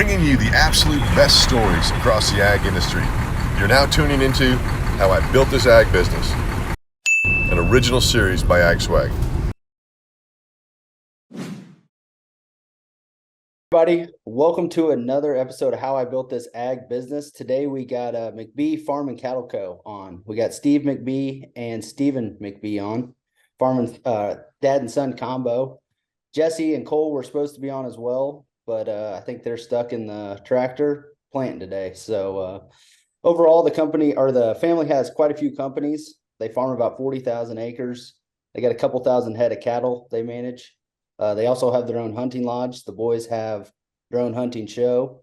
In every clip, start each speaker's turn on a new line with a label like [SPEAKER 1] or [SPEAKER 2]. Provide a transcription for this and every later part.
[SPEAKER 1] bringing you the absolute best stories across the ag industry. You're now tuning into How I Built This Ag Business, an original series by AgSwag.
[SPEAKER 2] Everybody, welcome to another episode of How I Built This Ag Business. Today we got McBee Farm Cattle Co. on. We got Steve McBee and Stephen McBee on, farming dad and son combo. Jesse and Cole were supposed to be on as well, but I think they're stuck in the tractor planting today. So overall, the company or the family has quite a few companies. They farm about 40,000 acres. They got a couple thousand head of cattle they manage. They also have their own hunting lodge. The boys have their own hunting show.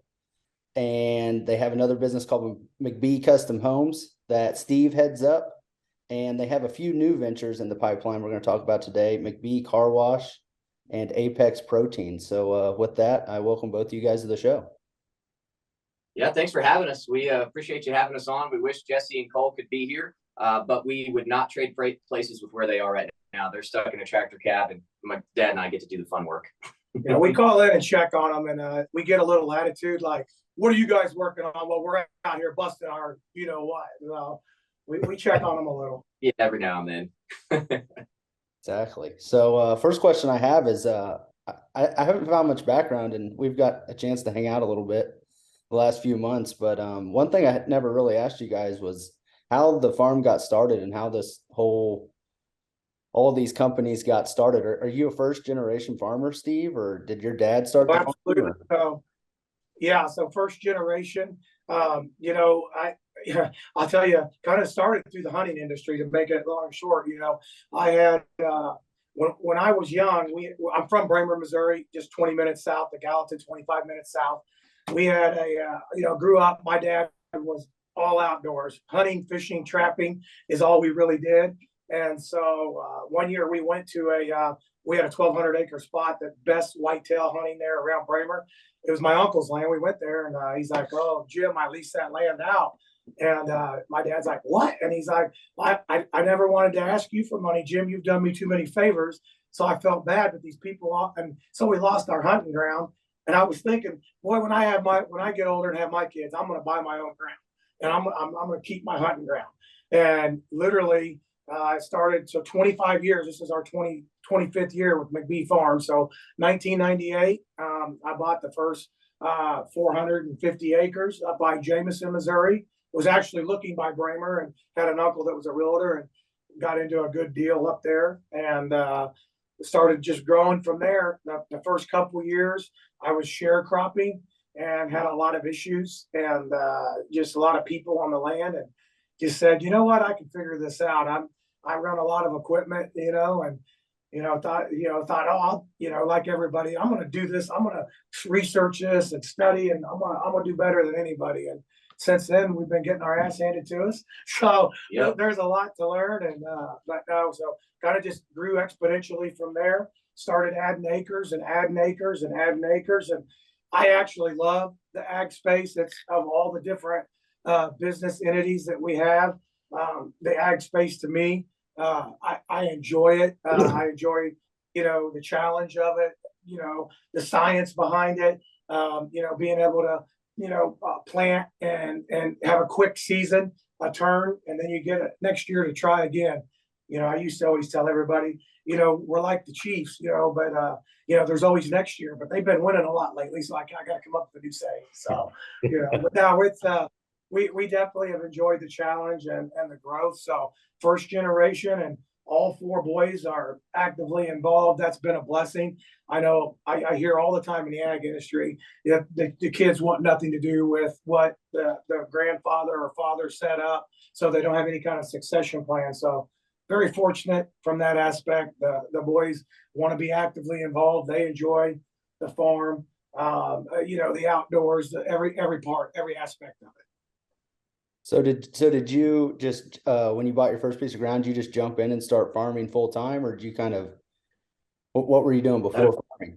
[SPEAKER 2] And they have another business called McBee Custom Homes that Steve heads up. And they have a few new ventures in the pipeline we're going to talk about today, McBee Carwash and Apex Protein. So with that, I welcome both of you guys to the show.
[SPEAKER 3] Yeah, thanks for having us. We appreciate you having us on. We wish Jesse and Cole could be here, but we would not trade freight places with where they are right now. They're stuck in a tractor cab, and my dad and I get to do the fun work.
[SPEAKER 4] Yeah, we call in and check on them, and we get a little attitude like, what are you guys working on? Well, we're out here busting our, you know what. We check on them a little.
[SPEAKER 3] Yeah, every now and then.
[SPEAKER 2] Exactly. So first question I have is, I haven't found much background, and we've got a chance to hang out a little bit the last few months. But one thing I had never really asked you guys was how the farm got started and how this all of these companies got started. Are you a first generation farmer, Steve, or did your dad start the
[SPEAKER 4] farm? Yeah, so first generation. I'll tell you, kind of started through the hunting industry, to make it long and short. I had when I was young, I'm from Bramer, Missouri, just 20 minutes south of Gallatin, 25 minutes south. We had grew up, my dad was all outdoors. Hunting, fishing, trapping is all we really did. And so one year we went to we had a 1,200 acre spot, the best whitetail hunting there around Bramer. It was my uncle's land. We went there, and he's like, "Oh, Jim, I leased that land out." And my dad's like, "What?" And he's like, I never wanted to ask you for money, Jim. You've done me too many favors. So I felt bad with these people. And so we lost our hunting ground. And I was thinking, boy, when I get older and have my kids, I'm going to buy my own ground, and I'm going to keep my hunting ground. And literally, I started, so 25 years. This is our 25th year with McBee Farm. So 1998, I bought the first 450 acres up by Jameson, Missouri. Was actually looking by Bramer, and had an uncle that was a realtor, and got into a good deal up there, and started just growing from there. The first couple of years, I was sharecropping and had a lot of issues, and just a lot of people on the land, and just said, you know what, I can figure this out. I run a lot of equipment, and thought, oh, like everybody, I'm going to do this. I'm going to research this and study, and I'm going to do better than anybody. And since then, we've been getting our ass handed to us. So yep. There's a lot to learn, and so kind of just grew exponentially from there. Started adding acres and adding acres and adding acres, and I actually love the ag space. It's of all the different business entities that we have. The ag space, to me, I enjoy it. I enjoy, the challenge of it, the science behind it, being able to, plant and have a quick season, a turn, and then you get it next year to try again. I used to always tell everybody, we're like the Chiefs, but, there's always next year, but they've been winning a lot lately. So I got to come up with a new saying. So, but now it's, we definitely have enjoyed the challenge and the growth. So first generation, and all four boys are actively involved. That's been a blessing. I know I hear all the time in the ag industry that the kids want nothing to do with what the grandfather or father set up, so they don't have any kind of succession plan. So very fortunate from that aspect. The boys want to be actively involved. They enjoy the farm, the outdoors, every part, every aspect of it.
[SPEAKER 2] So did you just when you bought your first piece of ground, you just jump in and start farming full time, or did you what were you doing before farming?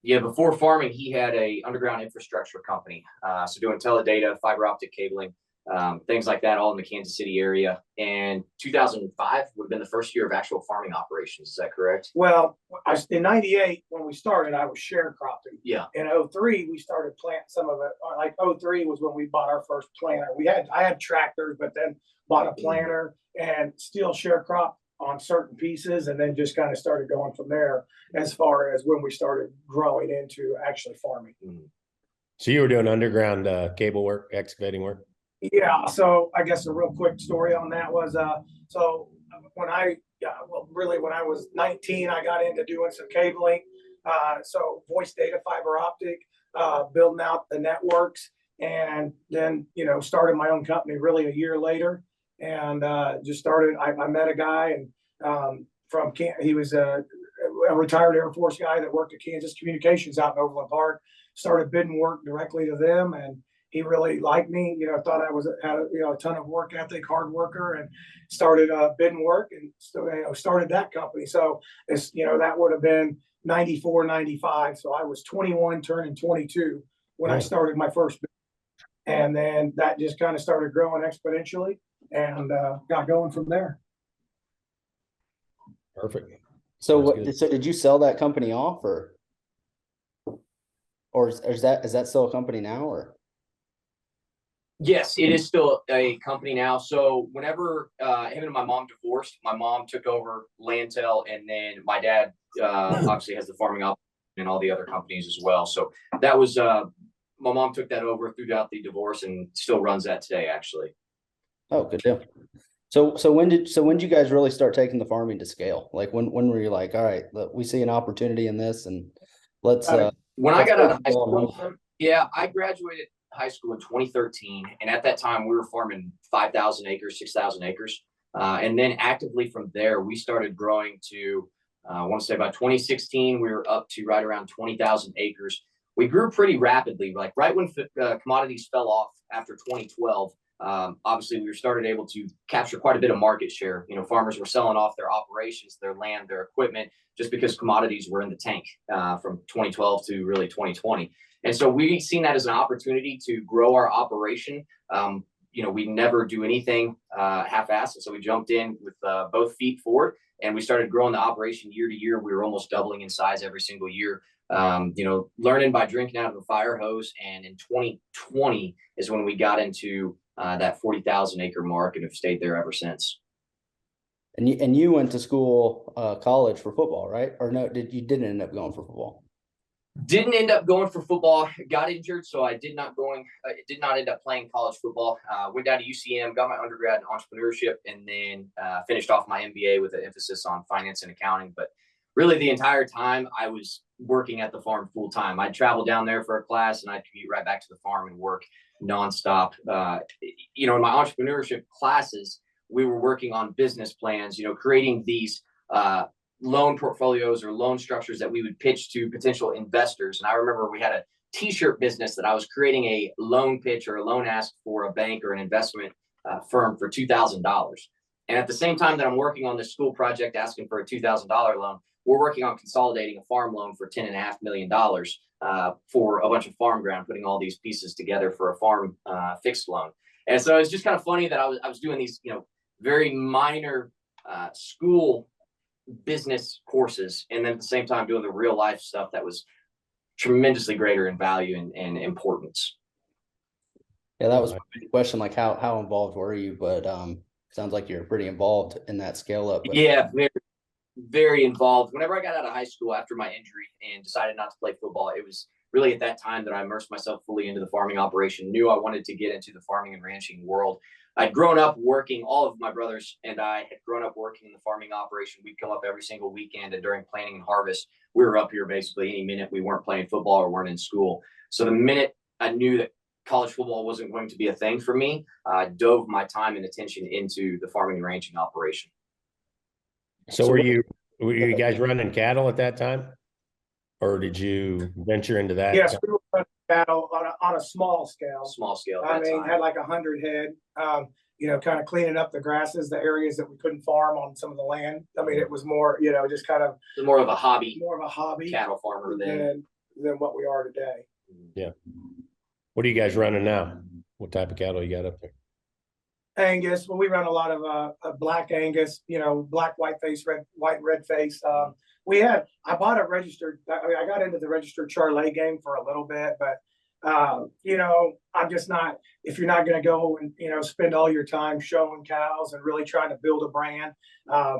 [SPEAKER 3] Yeah, before farming, he had a underground infrastructure company, so doing teledata, fiber optic cabling. things like that, all in the Kansas City area. And 2005 would have been the first year of actual farming operations. Is that correct?
[SPEAKER 4] Well, in '98 when we started, I was sharecropping.
[SPEAKER 3] Yeah.
[SPEAKER 4] In '03, we started planting some of it. Like '03 was when we bought our first planter. I had tractors, but then bought a planter and still sharecrop on certain pieces, and then just kind of started going from there as far as when we started growing into actually farming.
[SPEAKER 5] So you were doing underground cable work, excavating work?
[SPEAKER 4] Yeah, so I guess a real quick story on that was so when I when I was 19, I got into doing some cabling, so voice data, fiber optic, building out the networks, and then started my own company really a year later, and just started. I met a guy and he was a retired Air Force guy that worked at Kansas Communications out in Overland Park. Started bidding work directly to them, and he really liked me, thought I had a ton of work ethic, hard worker, and started bidding work and started that company. So it's, that would have been 94, 95. So I was 21 turning 22 when I started my first business. And then that just kind of started growing exponentially and got going from there.
[SPEAKER 5] Perfect.
[SPEAKER 2] So so did you sell that company off or is that still a company now or?
[SPEAKER 3] Yes, it is still a company now. So whenever him and my mom divorced, my mom took over Lantel, and then my dad obviously has the farming operation and all the other companies as well. So that was my mom took that over throughout the divorce and still runs that today, actually.
[SPEAKER 2] Oh, good deal. So when did you guys really start taking the farming to scale? Like when were you like, all right, look, we see an opportunity in this, and let's
[SPEAKER 3] when I got out of high school, I graduated high school in 2013, and at that time we were farming 5,000 acres, 6,000 acres, and then actively from there we started growing to I want to say about 2016 we were up to right around 20,000 acres. We grew pretty rapidly, like right when commodities fell off after 2012. Obviously we started able to capture quite a bit of market share. Farmers were selling off their operations, their land, their equipment, just because commodities were in the tank from 2012 to really 2020. And so we've seen that as an opportunity to grow our operation. We never do anything half-assed. And so we jumped in with both feet forward, and we started growing the operation year to year. We were almost doubling in size every single year, learning by drinking out of a fire hose. And in 2020 is when we got into that 40,000 acre mark and have stayed there ever since.
[SPEAKER 2] And you went to school, college for football, right? Or no, you didn't end up going for football?
[SPEAKER 3] Didn't end up going for football. Got injured, so I did not end up playing college football. Went down to UCM, got my undergrad in entrepreneurship, and then finished off my MBA with an emphasis on finance and accounting. But really, the entire time I was working at the farm full time. I'd travel down there for a class, and I'd commute right back to the farm and work nonstop. In my entrepreneurship classes, we were working on business plans. Creating these loan portfolios or loan structures that we would pitch to potential investors. And I remember we had a t-shirt business that I was creating a loan pitch or a loan ask for a bank or an investment firm for $2,000. And at the same time that I'm working on this school project asking for a $2,000 loan, we're working on consolidating a farm loan for $10.5 million for a bunch of farm ground, putting all these pieces together for a farm fixed loan. And so it's just kind of funny that I was doing these, very minor school business courses, and then at the same time doing the real life stuff that was tremendously greater in value and importance.
[SPEAKER 2] Yeah, that was my question. Like how involved were you? But sounds like you're pretty involved in that scale up. But...
[SPEAKER 3] Yeah, very, very involved. Whenever I got out of high school after my injury and decided not to play football, it was really at that time that I immersed myself fully into the farming operation. Knew I wanted to get into the farming and ranching world. I'd grown up working, all of my brothers and I had grown up working in the farming operation. We'd come up every single weekend, and during planting and harvest, we were up here basically any minute we weren't playing football or weren't in school. So the minute I knew that college football wasn't going to be a thing for me, I dove my time and attention into the farming and ranching operation.
[SPEAKER 5] So were you guys running cattle at that time? Or did you venture into that?
[SPEAKER 4] Yes, we were running cattle on a small scale.
[SPEAKER 3] Small scale.
[SPEAKER 4] Had like 100 head, kind of cleaning up the grasses, the areas that we couldn't farm on some of the land. It was more, just kind of
[SPEAKER 3] more of a hobby
[SPEAKER 4] cattle
[SPEAKER 3] farmer
[SPEAKER 4] than what we are today.
[SPEAKER 5] Yeah. What are you guys running now? What type of cattle you got up there?
[SPEAKER 4] Angus. Well, we run a lot of black Angus, black, white face, red face. I bought a registered, I got into the registered charolais game for a little bit, but I'm just not, if you're not going to go and, spend all your time showing cows and really trying to build a brand,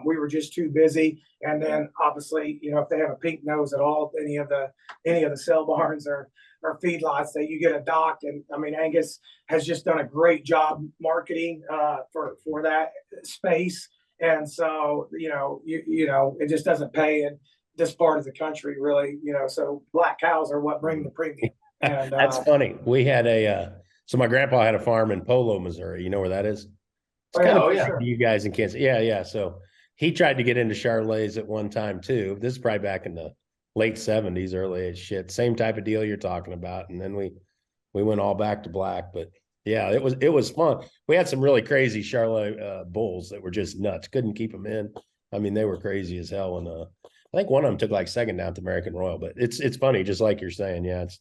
[SPEAKER 4] we were just too busy. And then obviously, if they have a pink nose at all, any of the sale barns or feedlots that you get a dock. And I mean, Angus has just done a great job marketing for that space. And so, it just doesn't pay in this part of the country really, so black cows are what bring the premium. And
[SPEAKER 5] That's funny. We had so my grandpa had a farm in Polo, Missouri. You know where that is? It's kind of
[SPEAKER 4] sure.
[SPEAKER 5] you guys in Kansas. Yeah. So he tried to get into charolais at one time too. This is probably back in the late 70s, early age shit. Same type of deal you're talking about. And then we went all back to black. But yeah, it was fun. We had some really crazy charolais bulls that were just nuts. Couldn't keep them in. I mean, they were crazy as hell. And I think one of them took like second down to American Royal. But it's funny, just like you're saying. Yeah, it's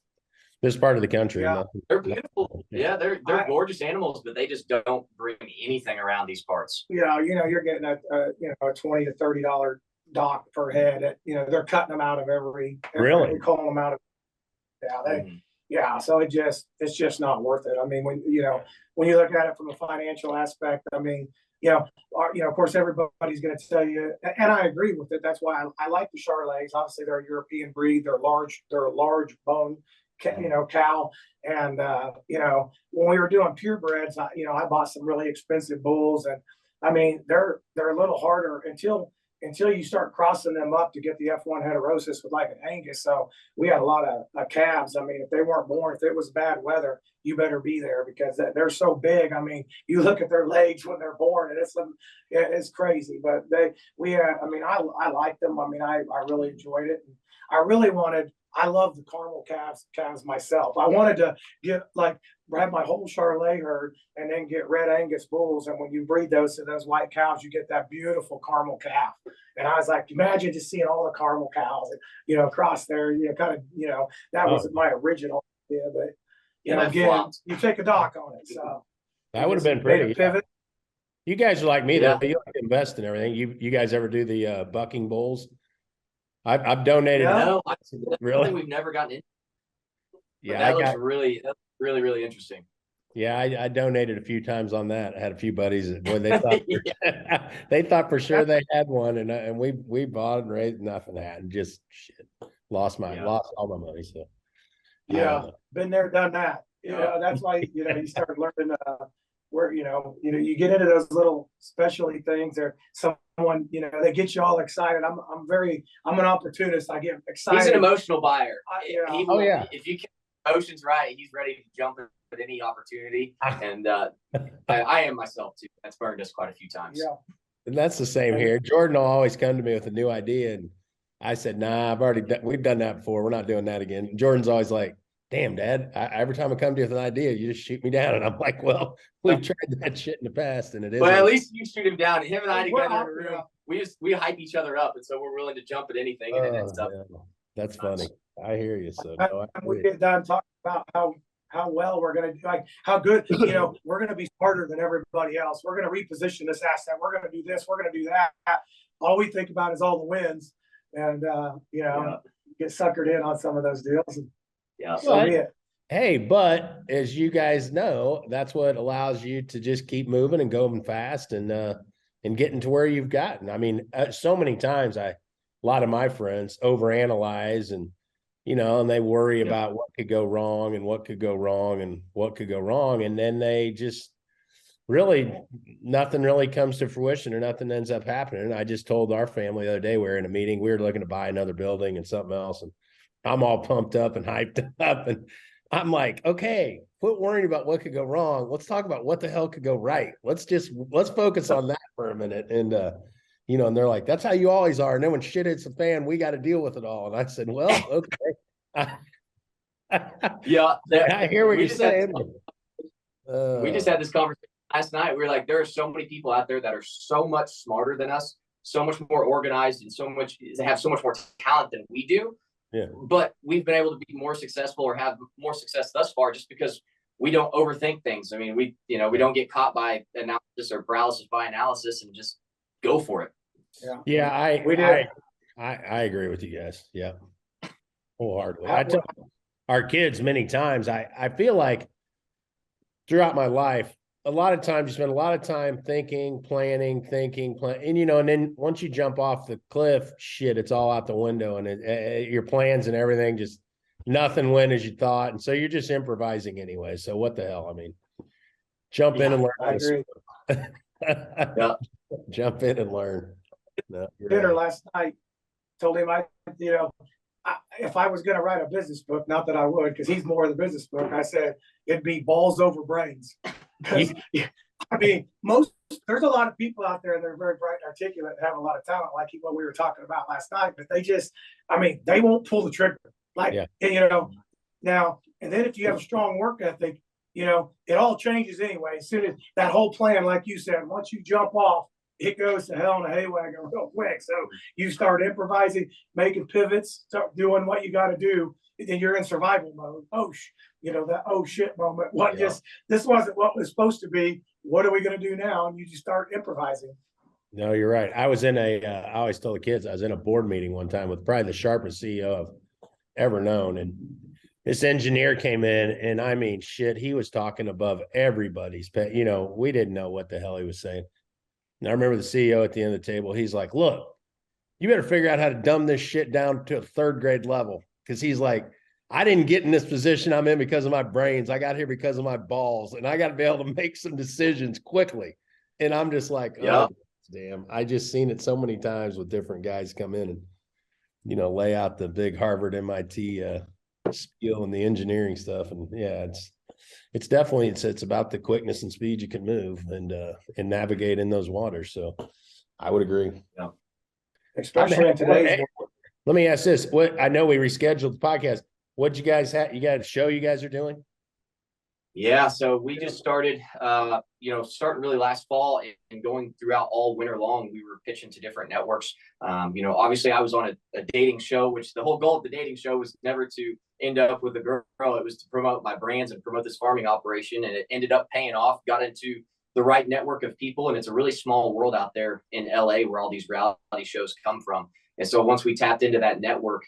[SPEAKER 5] this part of the country.
[SPEAKER 4] Yeah.
[SPEAKER 3] They're beautiful. Yeah, they're gorgeous animals, but they just don't bring anything around these parts.
[SPEAKER 4] You're getting a $20 to $30 dock per head. They're cutting them out of every
[SPEAKER 5] Really?
[SPEAKER 4] calling them out of. So it's just not worth it. I mean, when you look at it from a financial aspect, I mean, of course, everybody's going to tell you, and I agree with it. That's why I like the charolais. Obviously, they're a European breed. They're a large bone, cow. And, when we were doing purebreds, I bought some really expensive bulls, and I mean, they're a little harder until you start crossing them up to get the F1 heterosis with like an Angus. So we had a lot of calves. I mean, if they weren't born, if it was bad weather, you better be there because they're so big. I mean, you look at their legs when they're born and it's crazy, but I liked them. I mean, I really enjoyed it. And I love the caramel calves myself. I wanted to have my whole charolais herd and then get red Angus bulls. And when you breed those to those white cows, you get that beautiful caramel calf. And I was like, imagine just seeing all the caramel cows, across there, that was my original idea. But, again, you take a dock on it. So
[SPEAKER 5] that would have been pretty.
[SPEAKER 4] Pivot.
[SPEAKER 5] You guys are like me, though. You like to invest in everything. You guys ever do the bucking bulls? I've donated.
[SPEAKER 3] No,
[SPEAKER 5] really?
[SPEAKER 3] We've never gotten into.
[SPEAKER 5] Yeah,
[SPEAKER 3] that looks really, really interesting.
[SPEAKER 5] Yeah, I donated a few times on that. I had a few buddies that they thought they thought for sure they had one, and we bought and raised nothing had, and just shit lost all my money. So
[SPEAKER 4] been there, done that. That's why you start learning where you get into those little specialty things, or someone they get you all excited. I'm an opportunist. I get excited.
[SPEAKER 3] He's an emotional buyer. If you keep emotions right, he's ready to jump at any opportunity. And I am myself too. That's burned us quite a few times.
[SPEAKER 4] Yeah,
[SPEAKER 5] and that's the same here. Jordan will always come to me with a new idea, and I said, "Nah, we've done that before. We're not doing that again." And Jordan's always like, "Damn, Dad, every time I come to you with an idea, you just shoot me down." And I'm like, "Well, we've tried that shit in the past, and it is."
[SPEAKER 3] Well, at least you shoot him down. Him and I together in a room, we hype each other up, and so we're willing to jump at anything and stuff.
[SPEAKER 5] Yeah. That's funny. I hear you. So
[SPEAKER 4] we get done talking about how well we're going to do, like how good, we're going to be smarter than everybody else. We're going to reposition this asset. We're going to do this. We're going to do that. All we think about is all the wins, and get suckered in on some of those deals. And,
[SPEAKER 5] hey, but as you guys know, that's what allows you to just keep moving and going fast and getting to where you've gotten. I mean, so many times a lot of my friends overanalyze and they worry about what could go wrong and what could go wrong and what could go wrong. And then they just really, nothing really comes to fruition or nothing ends up happening. And I just told our family the other day, we were in a meeting, we were looking to buy another building and something else. And I'm all pumped up and hyped up. And I'm like, okay, quit worrying about what could go wrong. Let's talk about what the hell could go right. Let's focus on that for a minute. And, and they're like, that's how you always are. And then when shit hits the fan, we got to deal with it all. And I said, well, okay. I hear what you're saying.
[SPEAKER 3] We just had this conversation last night. We were like, there are so many people out there that are so much smarter than us, so much more organized, and have so much more talent than we do.
[SPEAKER 5] Yeah.
[SPEAKER 3] But we've been able to be more successful or have more success thus far just because we don't overthink things. I mean, we don't get caught by analysis or paralysis by analysis and just go for it.
[SPEAKER 5] Yeah, I agree with you guys. Yeah, wholeheartedly. I tell our kids many times, I feel like throughout my life, a lot of times you spend a lot of time thinking, planning, and and then once you jump off the cliff, shit, it's all out the window, and your plans and everything just nothing went as you thought, and so you're just improvising anyway. So what the hell? I mean, jump in and learn.
[SPEAKER 4] I agree.
[SPEAKER 3] Yeah.
[SPEAKER 5] Jump in and learn. No,
[SPEAKER 4] Dinner last night, told him if I was going to write a business book, not that I would, because he's more of the business book. I said it'd be balls over brains. Because I mean, there's a lot of people out there that are very bright and articulate and have a lot of talent, like what we were talking about last night. But they won't pull the trigger. Now, and then if you have a strong work ethic, it all changes anyway. As soon as that whole plan, like you said, once you jump off, it goes to hell in a hay wagon real quick. So you start improvising, making pivots, start doing what you got to do. Then you're in survival mode. That oh shit moment. This wasn't what was supposed to be. What are we going to do now? And you just start improvising.
[SPEAKER 5] No, you're right. I was in I always tell the kids, I was in a board meeting one time with probably the sharpest CEO I've ever known. And this engineer came in, and I mean, shit, he was talking above everybody's pet. We didn't know what the hell he was saying. And I remember the CEO at the end of the table, he's like, look, you better figure out how to dumb this shit down to a 3rd grade level. Cause he's like, I didn't get in this position I'm in because of my brains. I got here because of my balls, and I got to be able to make some decisions quickly. And I'm just like, oh, damn, I just seen it so many times with different guys come in and, lay out the big Harvard, MIT, skill and the engineering stuff. And yeah, it's definitely, it's about the quickness and speed you can move and navigate in those waters. So I would agree.
[SPEAKER 3] Yeah.
[SPEAKER 4] Especially in today's world.
[SPEAKER 5] Let me ask this. I know we rescheduled the podcast. What'd you guys have? You got a show you guys are doing?
[SPEAKER 3] Yeah. So we just started, starting really last fall and going throughout all winter long. We were pitching to different networks. Obviously I was on a dating show, which the whole goal of the dating show was never to end up with a girl. It was to promote my brands and promote this farming operation. And it ended up paying off, got into the right network of people. And it's a really small world out there in LA where all these reality shows come from. And so once we tapped into that network,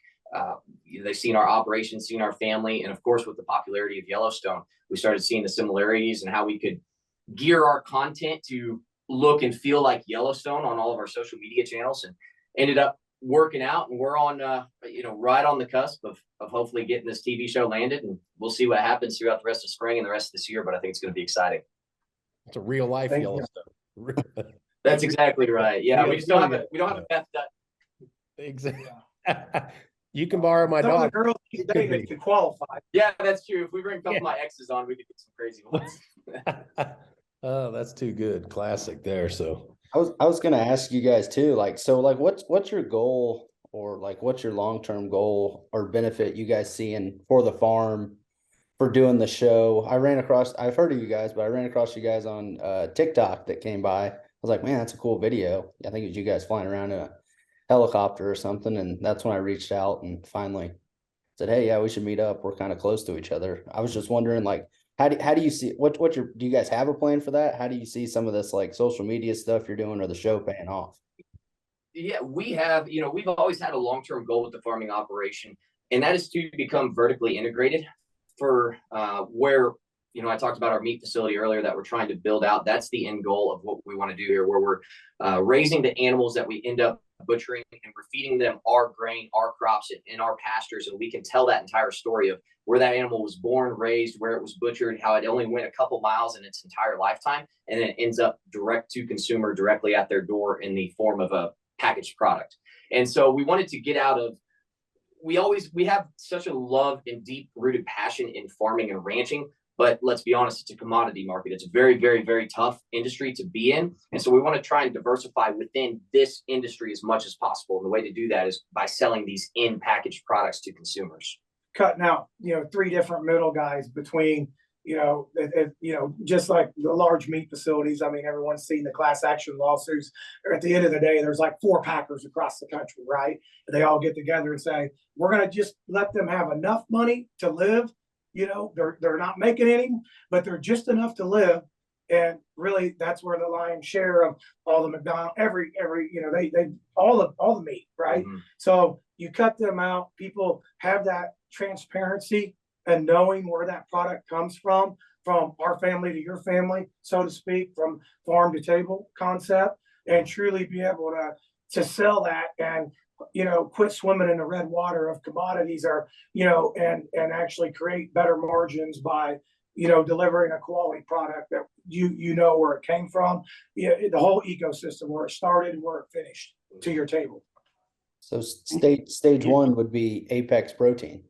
[SPEAKER 3] they've seen our operation, seen our family. And of course, with the popularity of Yellowstone, we started seeing the similarities and how we could gear our content to look and feel like Yellowstone on all of our social media channels, and ended up working out. And we're on, right on the cusp of hopefully getting this TV show landed, and we'll see what happens throughout the rest of spring and the rest of this year. But I think it's going to be exciting.
[SPEAKER 5] It's a real life Yellowstone.
[SPEAKER 3] That's exactly right. Yeah. We don't have a path done.
[SPEAKER 5] Exactly. You can borrow my dog.
[SPEAKER 4] Some of the girls these days can qualify.
[SPEAKER 3] Yeah, that's true. If we bring a couple of my exes on, we could get some crazy ones.
[SPEAKER 5] Oh, that's too good. Classic there. So
[SPEAKER 2] I was going to ask you guys too, what's your goal, or what's your long-term goal or benefit you guys seeing for the farm for doing the show? I've heard of you guys, but I ran across you guys on TikTok that came by. I was like, man, that's a cool video. I think it was you guys flying around in a helicopter or something. And that's when I reached out and finally said, hey, yeah, we should meet up. We're kind of close to each other. I was just wondering, how do you see do you guys have a plan for that? How do you see some of this social media stuff you're doing or the show paying off?
[SPEAKER 3] Yeah, we have, we've always had a long-term goal with the farming operation, and that is to become vertically integrated for where, I talked about our meat facility earlier that we're trying to build out. That's the end goal of what we want to do here, where we're raising the animals that we end up butchering, and we're feeding them our grain, our crops in our pastures. And we can tell that entire story of where that animal was born, raised, where it was butchered, how it only went a couple miles in its entire lifetime, and then it ends up direct to consumer directly at their door in the form of a packaged product. And so we wanted to get out of, we have such a love and deep rooted passion in farming and ranching, but let's be honest, it's a commodity market. It's a very, very, very tough industry to be in. And so we want to try and diversify within this industry as much as possible. And the way to do that is by selling these in packaged products to consumers.
[SPEAKER 4] Cutting out, 3 different middle guys between, just like the large meat facilities. I mean, everyone's seen the class action lawsuits. At the end of the day, there's 4 packers across the country, right? And they all get together and say, we're going to just let them have enough money to live, you know, they're not making any, but they're just enough to live. And really, that's where the lion's share of all the McDonald's, every, you know, they all the meat, right?
[SPEAKER 3] Mhm.
[SPEAKER 4] So you cut them out. People have that transparency and knowing where that product comes from our family to your family, so to speak, from farm to table concept, and truly be able to sell that and, you know, quit swimming in the red water of commodities, or, you know, and actually create better margins by, you know, delivering a quality product that you know where it came from, the whole ecosystem, where it started, where it finished to your table.
[SPEAKER 2] So stage one would be Apex protein.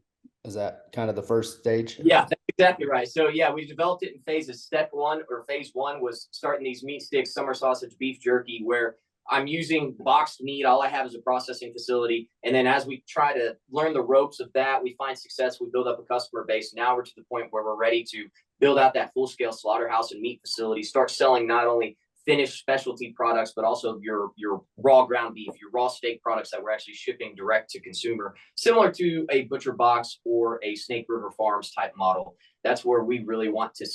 [SPEAKER 2] Is that kind of the first stage?
[SPEAKER 3] Yeah, that's exactly right. So yeah, we developed it in phases. Step one, or phase one, was starting these meat sticks, summer sausage, beef jerky, where I'm using boxed meat. All I have is a processing facility. And then as we try to learn the ropes of that, we find success, we build up a customer base. Now we're to the point where we're ready to build out that full-scale slaughterhouse and meat facility, start selling not only finished specialty products, but also your raw ground beef, your raw steak products that we're actually shipping direct to consumer, similar to a Butcher Box or a Snake River Farms type model. That's where we really want to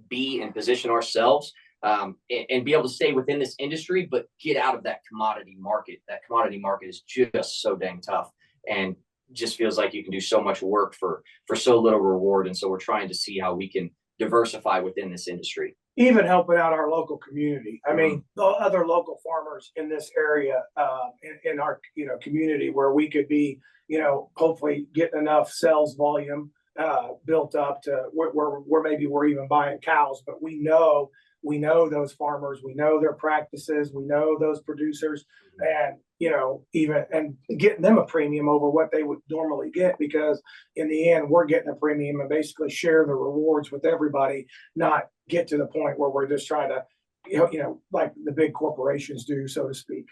[SPEAKER 3] be and position ourselves, and be able to stay within this industry, but get out of that commodity market. That commodity market is just so dang tough, and just feels like you can do so much work for so little reward. And so we're trying to see how we can diversify within this industry.
[SPEAKER 4] Even helping out our local community. I mean, the other local farmers in this area, in our, you know, community, where we could be, you know, hopefully getting enough sales volume built up to where maybe we're even buying cows, but we know those farmers, we know their practices, we know those producers, and, you know, even and getting them a premium over what they would normally get, because in the end we're getting a premium and basically share the rewards with everybody, not get to the point where we're just trying to, you know, like the big corporations do, so to speak.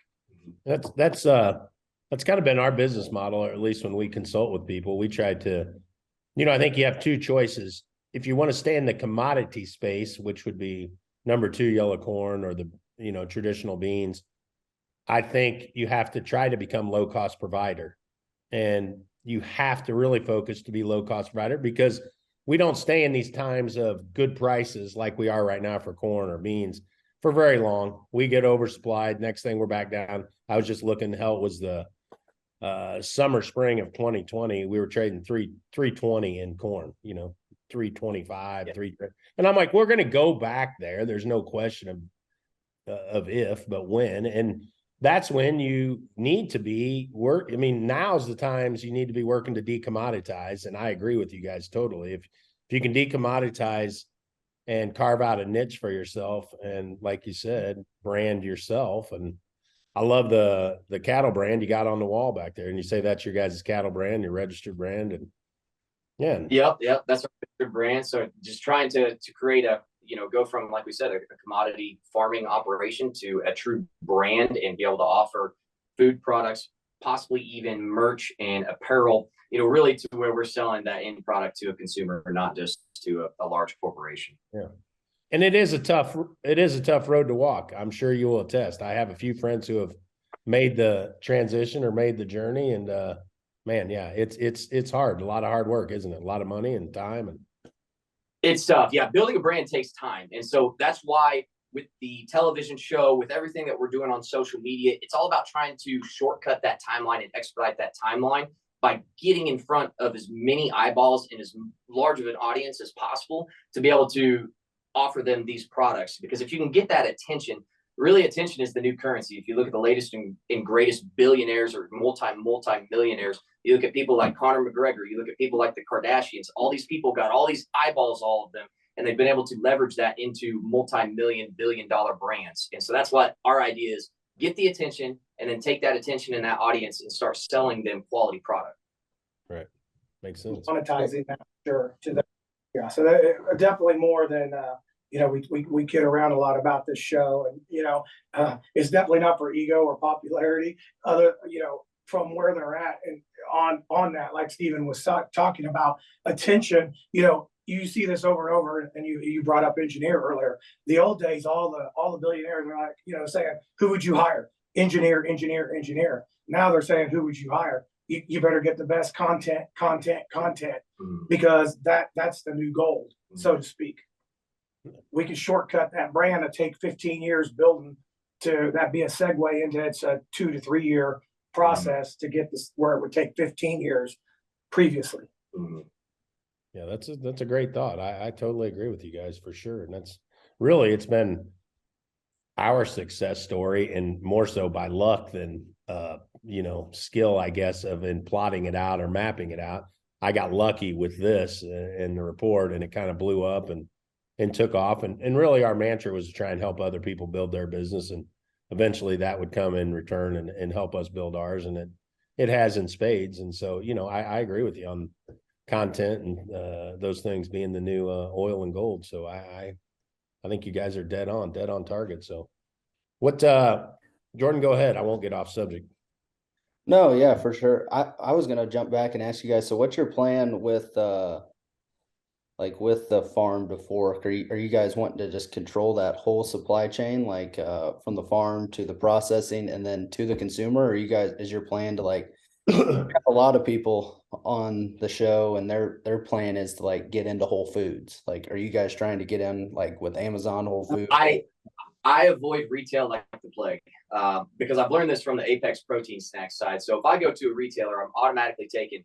[SPEAKER 5] That's kind of been our business model, or at least when we consult with people, we try to, you know, I think you have two choices. If you want to stay in the commodity space, which would be number 2, yellow corn, or the, you know, traditional beans, I think you have to try to become low cost provider, and you have to really focus to be low cost provider, because we don't stay in these times of good prices like we are right now for corn or beans for very long. We get oversupplied. Next thing, we're back down. I was just looking, hell, it was the summer, spring of 2020. We were trading 320 in corn, you know, 325, 3. And I'm like, we're going to go back there. There's no question of if, but when. And that's when you need to be I mean, now's the times you need to be working to decommoditize. And I agree with you guys totally. If you can decommoditize and carve out a niche for yourself, and like you said, brand yourself. And I love the cattle brand you got on the wall back there. And you say that's your guys' cattle brand, your registered brand. And yeah.
[SPEAKER 3] Yep. That's our registered brand. So just trying to create a, you know, go from, like we said, a commodity farming operation to a true brand, and be able to offer food products, possibly even merch and apparel, you know, really to where we're selling that end product to a consumer, not just to a large corporation.
[SPEAKER 5] Yeah. And it is a tough road to walk. I'm sure you will attest. I have a few friends who have made the transition or made the journey, and man, yeah, it's hard. A lot of hard work, isn't it? A lot of money and time. And
[SPEAKER 3] it's tough. Yeah. Building a brand takes time. And so that's why with the television show, with everything that we're doing on social media, it's all about trying to shortcut that timeline and expedite that timeline by getting in front of as many eyeballs and as large of an audience as possible to be able to offer them these products. Because if you can get that attention, really attention is the new currency. If you look at the latest and greatest billionaires or multi-millionaires, you look at people like Conor McGregor, you look at people like the Kardashians, all these people got all these eyeballs, all of them, and they've been able to leverage that into multi-billion-dollar brands. And so that's what our idea is: get the attention, and then take that attention in that audience and start selling them quality product.
[SPEAKER 5] Right. Makes sense.
[SPEAKER 4] Monetizing that, sure. Yeah. So that, definitely more than, you know, we kid around a lot about this show, and, you know, it's definitely not for ego or popularity, you know, from where they're at, and on that, like Stephen was talking about, attention, you know, you see this over and over, and you brought up engineer earlier. The old days, all the billionaires were like, you know, saying, who would you hire? Engineer. Now they're saying, who would you hire? you better get the best content, because that's the new gold, so to speak. We can shortcut that brand and take 15 years building to that be a segue into it's a 2 to 3 year process to get this where it would take 15 years previously.
[SPEAKER 5] Yeah, that's a great thought. I totally agree with you guys for sure. And that's really, it's been our success story, and more so by luck than, skill, I guess, in plotting it out or mapping it out. I got lucky with this in the report, and it kind of blew up and took off. And really our mantra was to try and help other people build their business. And eventually that would come in return and help us build ours. And it has in spades. And so, I agree with you on content and those things being the new oil and gold. So I think you guys are dead on target. So what, Jordan, go ahead. I won't get off subject.
[SPEAKER 2] No, yeah, for sure. I was gonna jump back and ask you guys, so what's your plan with with the farm to fork? Are you guys wanting to just control that whole supply chain, from the farm to the processing and then to the consumer? Or is your plan to have a lot of people on the show and their plan is to get into Whole Foods? Are you guys trying to get in with Amazon, Whole Foods?
[SPEAKER 3] I avoid retail like the plague, because I've learned this from the Apex protein snack side. So if I go to a retailer, I'm automatically taking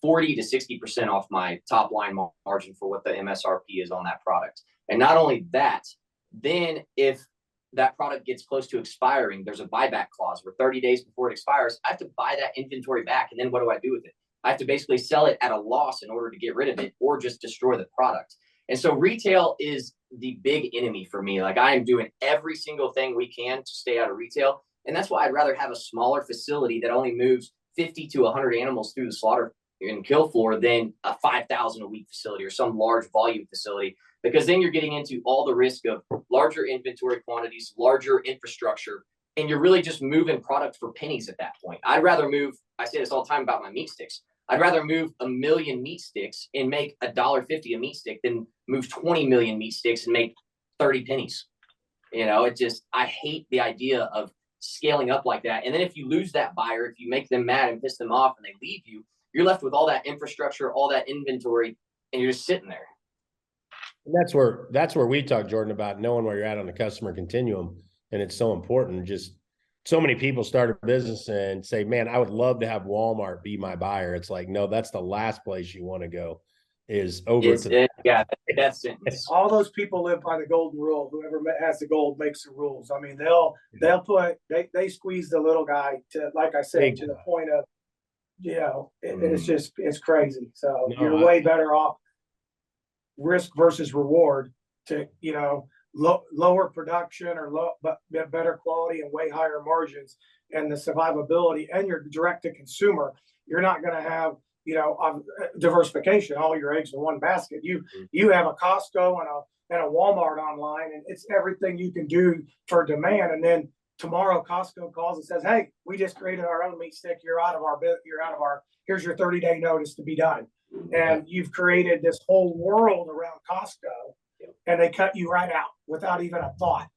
[SPEAKER 3] 40 to 60% off my top line margin for what the MSRP is on that product. And not only that, then if that product gets close to expiring, there's a buyback clause where 30 days before it expires, I have to buy that inventory back. And then what do I do with it? I have to basically sell it at a loss in order to get rid of it, or just destroy the product. And so retail is the big enemy for me. I am doing every single thing we can to stay out of retail. And that's why I'd rather have a smaller facility that only moves 50 to 100 animals through the slaughter and kill floor than a 5,000 a week facility or some large volume facility, because then you're getting into all the risk of larger inventory quantities, larger infrastructure, and you're really just moving product for pennies at that point. I'd rather move, I say this all the time about my meat sticks, I'd rather move 1 million meat sticks and make $1.50 a meat stick than move 20 million meat sticks and make 30 pennies. I hate the idea of scaling up like that. And then if you lose that buyer, if you make them mad and piss them off and they leave you, you're left with all that infrastructure, all that inventory, and you're just sitting there.
[SPEAKER 5] And that's where we talk, Jordan, about knowing where you're at on the customer continuum. And it's so important. Just so many people start a business and say, man, I would love to have Walmart be my buyer. It's no, that's the last place you want to go, is over
[SPEAKER 3] that sentence.
[SPEAKER 4] All those people live by the golden rule. Whoever has the gold makes the rules. I mean, they squeeze the little guy to, like I said, to the point of, it's crazy. So you're way better off risk versus reward to, lower production or but better quality and way higher margins, and the survivability, and your direct to consumer. You're not going to have, diversification, all your eggs in one basket. You have a Costco and a Walmart online, and it's everything you can do for demand. And then tomorrow Costco calls and says, hey, we just created our own meat stick. Here's your 30-day notice to be done. And you've created this whole world around Costco, and they cut you right out without even a thought.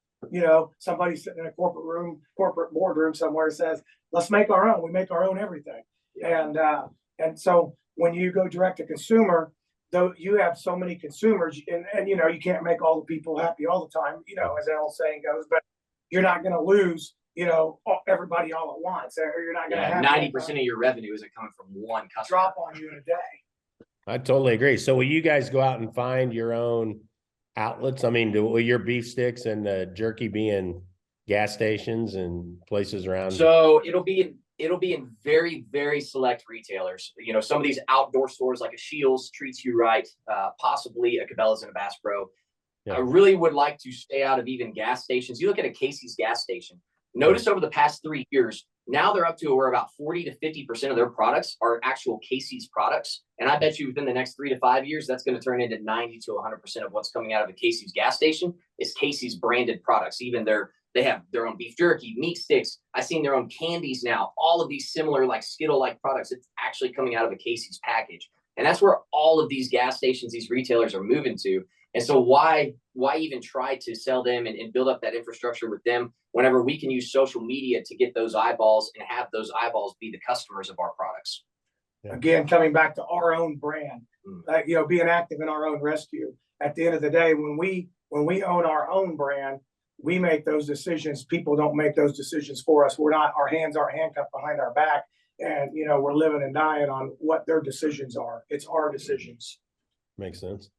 [SPEAKER 4] Somebody sitting in a corporate boardroom somewhere says, let's make our own. We make our own everything. And so when you go direct to consumer, though, you have so many consumers, and you can't make all the people happy all the time, as that old saying goes, but you're not going to lose, everybody all at once. Or you're not going to have
[SPEAKER 3] 90% of your revenue isn't coming from one customer.
[SPEAKER 4] Drop on you in a day.
[SPEAKER 5] I totally agree. So will you guys go out and find your own outlets? I mean, will your beef sticks and the jerky be in gas stations and places around?
[SPEAKER 3] So it'll be in very, very select retailers. Some of these outdoor stores like a Shields treats you right, possibly a Cabela's and a Bass Pro. Yeah. I really would like to stay out of even gas stations. You look at a Casey's gas station. Notice over the past 3 years, now they're up to where about 40 to 50% of their products are actual Casey's products. And I bet you within the next 3 to 5 years, that's going to turn into 90 to 100% of what's coming out of a Casey's gas station is Casey's branded products. Even they have their own beef jerky, meat sticks. I've seen their own candies now. All of these similar Skittle-like products. It's actually coming out of a Casey's package. And that's where all of these gas stations, these retailers are moving to. And so why even try to sell them and build up that infrastructure with them whenever we can use social media to get those eyeballs and have those eyeballs be the customers of our products?
[SPEAKER 4] Yeah. Again, coming back to our own brand, being active in our own rescue. At the end of the day, when we own our own brand, we make those decisions. People don't make those decisions for us. Our hands aren't handcuffed behind our back, and we're living and dying on what their decisions are. It's our decisions.
[SPEAKER 5] Makes sense.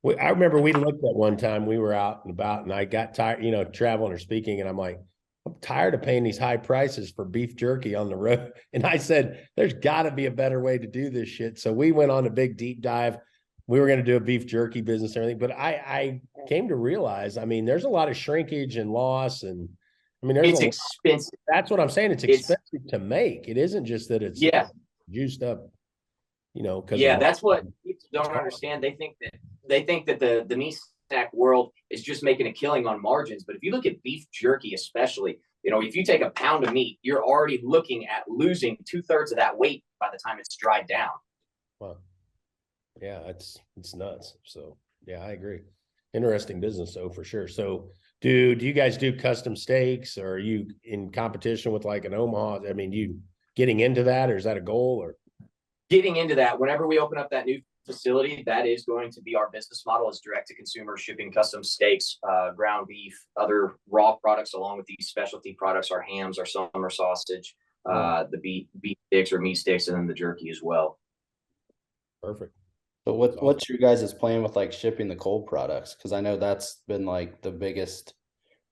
[SPEAKER 5] I remember we looked at one time, we were out and about, and I got tired, traveling or speaking, and I'm like, I'm tired of paying these high prices for beef jerky on the road. And I said, there's got to be a better way to do this shit. So we went on a big deep dive. We were going to do a beef jerky business and everything, but I came to realize, I mean, there's a lot of shrinkage and loss, and I mean,
[SPEAKER 3] it's expensive.
[SPEAKER 5] That's what I'm saying. It's expensive to make. It isn't just that it's juiced up, because
[SPEAKER 3] that's what people don't understand. They think that the meat snack world is just making a killing on margins. But if you look at beef jerky, especially, if you take a pound of meat, you're already looking at losing 2/3 of that weight by the time it's dried down.
[SPEAKER 5] Wow. Yeah, it's nuts. So yeah, I agree. Interesting business though, for sure. So do you guys do custom steaks, or are you in competition with like an Omaha? I mean, you getting into that, or is that a goal? Or
[SPEAKER 3] getting into that, whenever we open up that new facility, that is going to be our business model, is direct to consumer, shipping custom steaks, ground beef, other raw products, along with these specialty products, our hams, our summer sausage, the beef sticks or meat sticks, and then the jerky as well.
[SPEAKER 5] Perfect.
[SPEAKER 2] So what's your guys' plan with like shipping the cold products? Because I know that's been like the biggest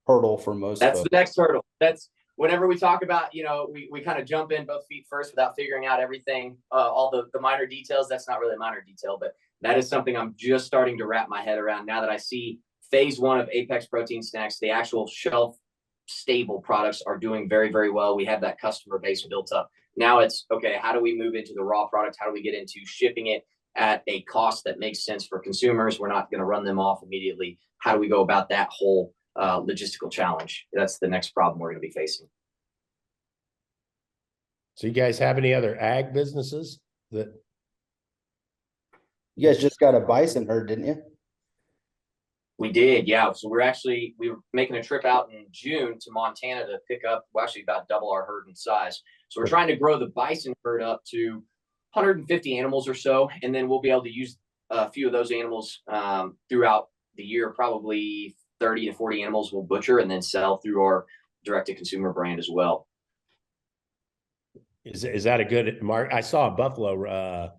[SPEAKER 2] hurdle for most.
[SPEAKER 3] That's folks. The next hurdle. That's whenever we talk about, we kind of jump in both feet first without figuring out everything, all the minor details. That's not really a minor detail, but that is something I'm just starting to wrap my head around now that I see phase 1 of Apex Protein Snacks. The actual shelf stable products are doing very, very well. We have that customer base built up. Now it's okay. How do we move into the raw product? How do we get into shipping it at a cost that makes sense for consumers? We're not going to run them off immediately. How do we go about that whole logistical challenge? That's the next problem we're going to be facing.
[SPEAKER 5] So you guys have any other ag businesses that?
[SPEAKER 2] You guys just got a bison herd, didn't you?
[SPEAKER 3] We did, yeah. So we were making a trip out in June to Montana to pick up, actually about double our herd in size. So we're trying to grow the bison herd up to 150 animals or so, and then we'll be able to use a few of those animals throughout the year. Probably 30 to 40 animals we'll butcher and then sell through our direct-to-consumer brand as well.
[SPEAKER 5] Is that a good mark? I saw a buffalo.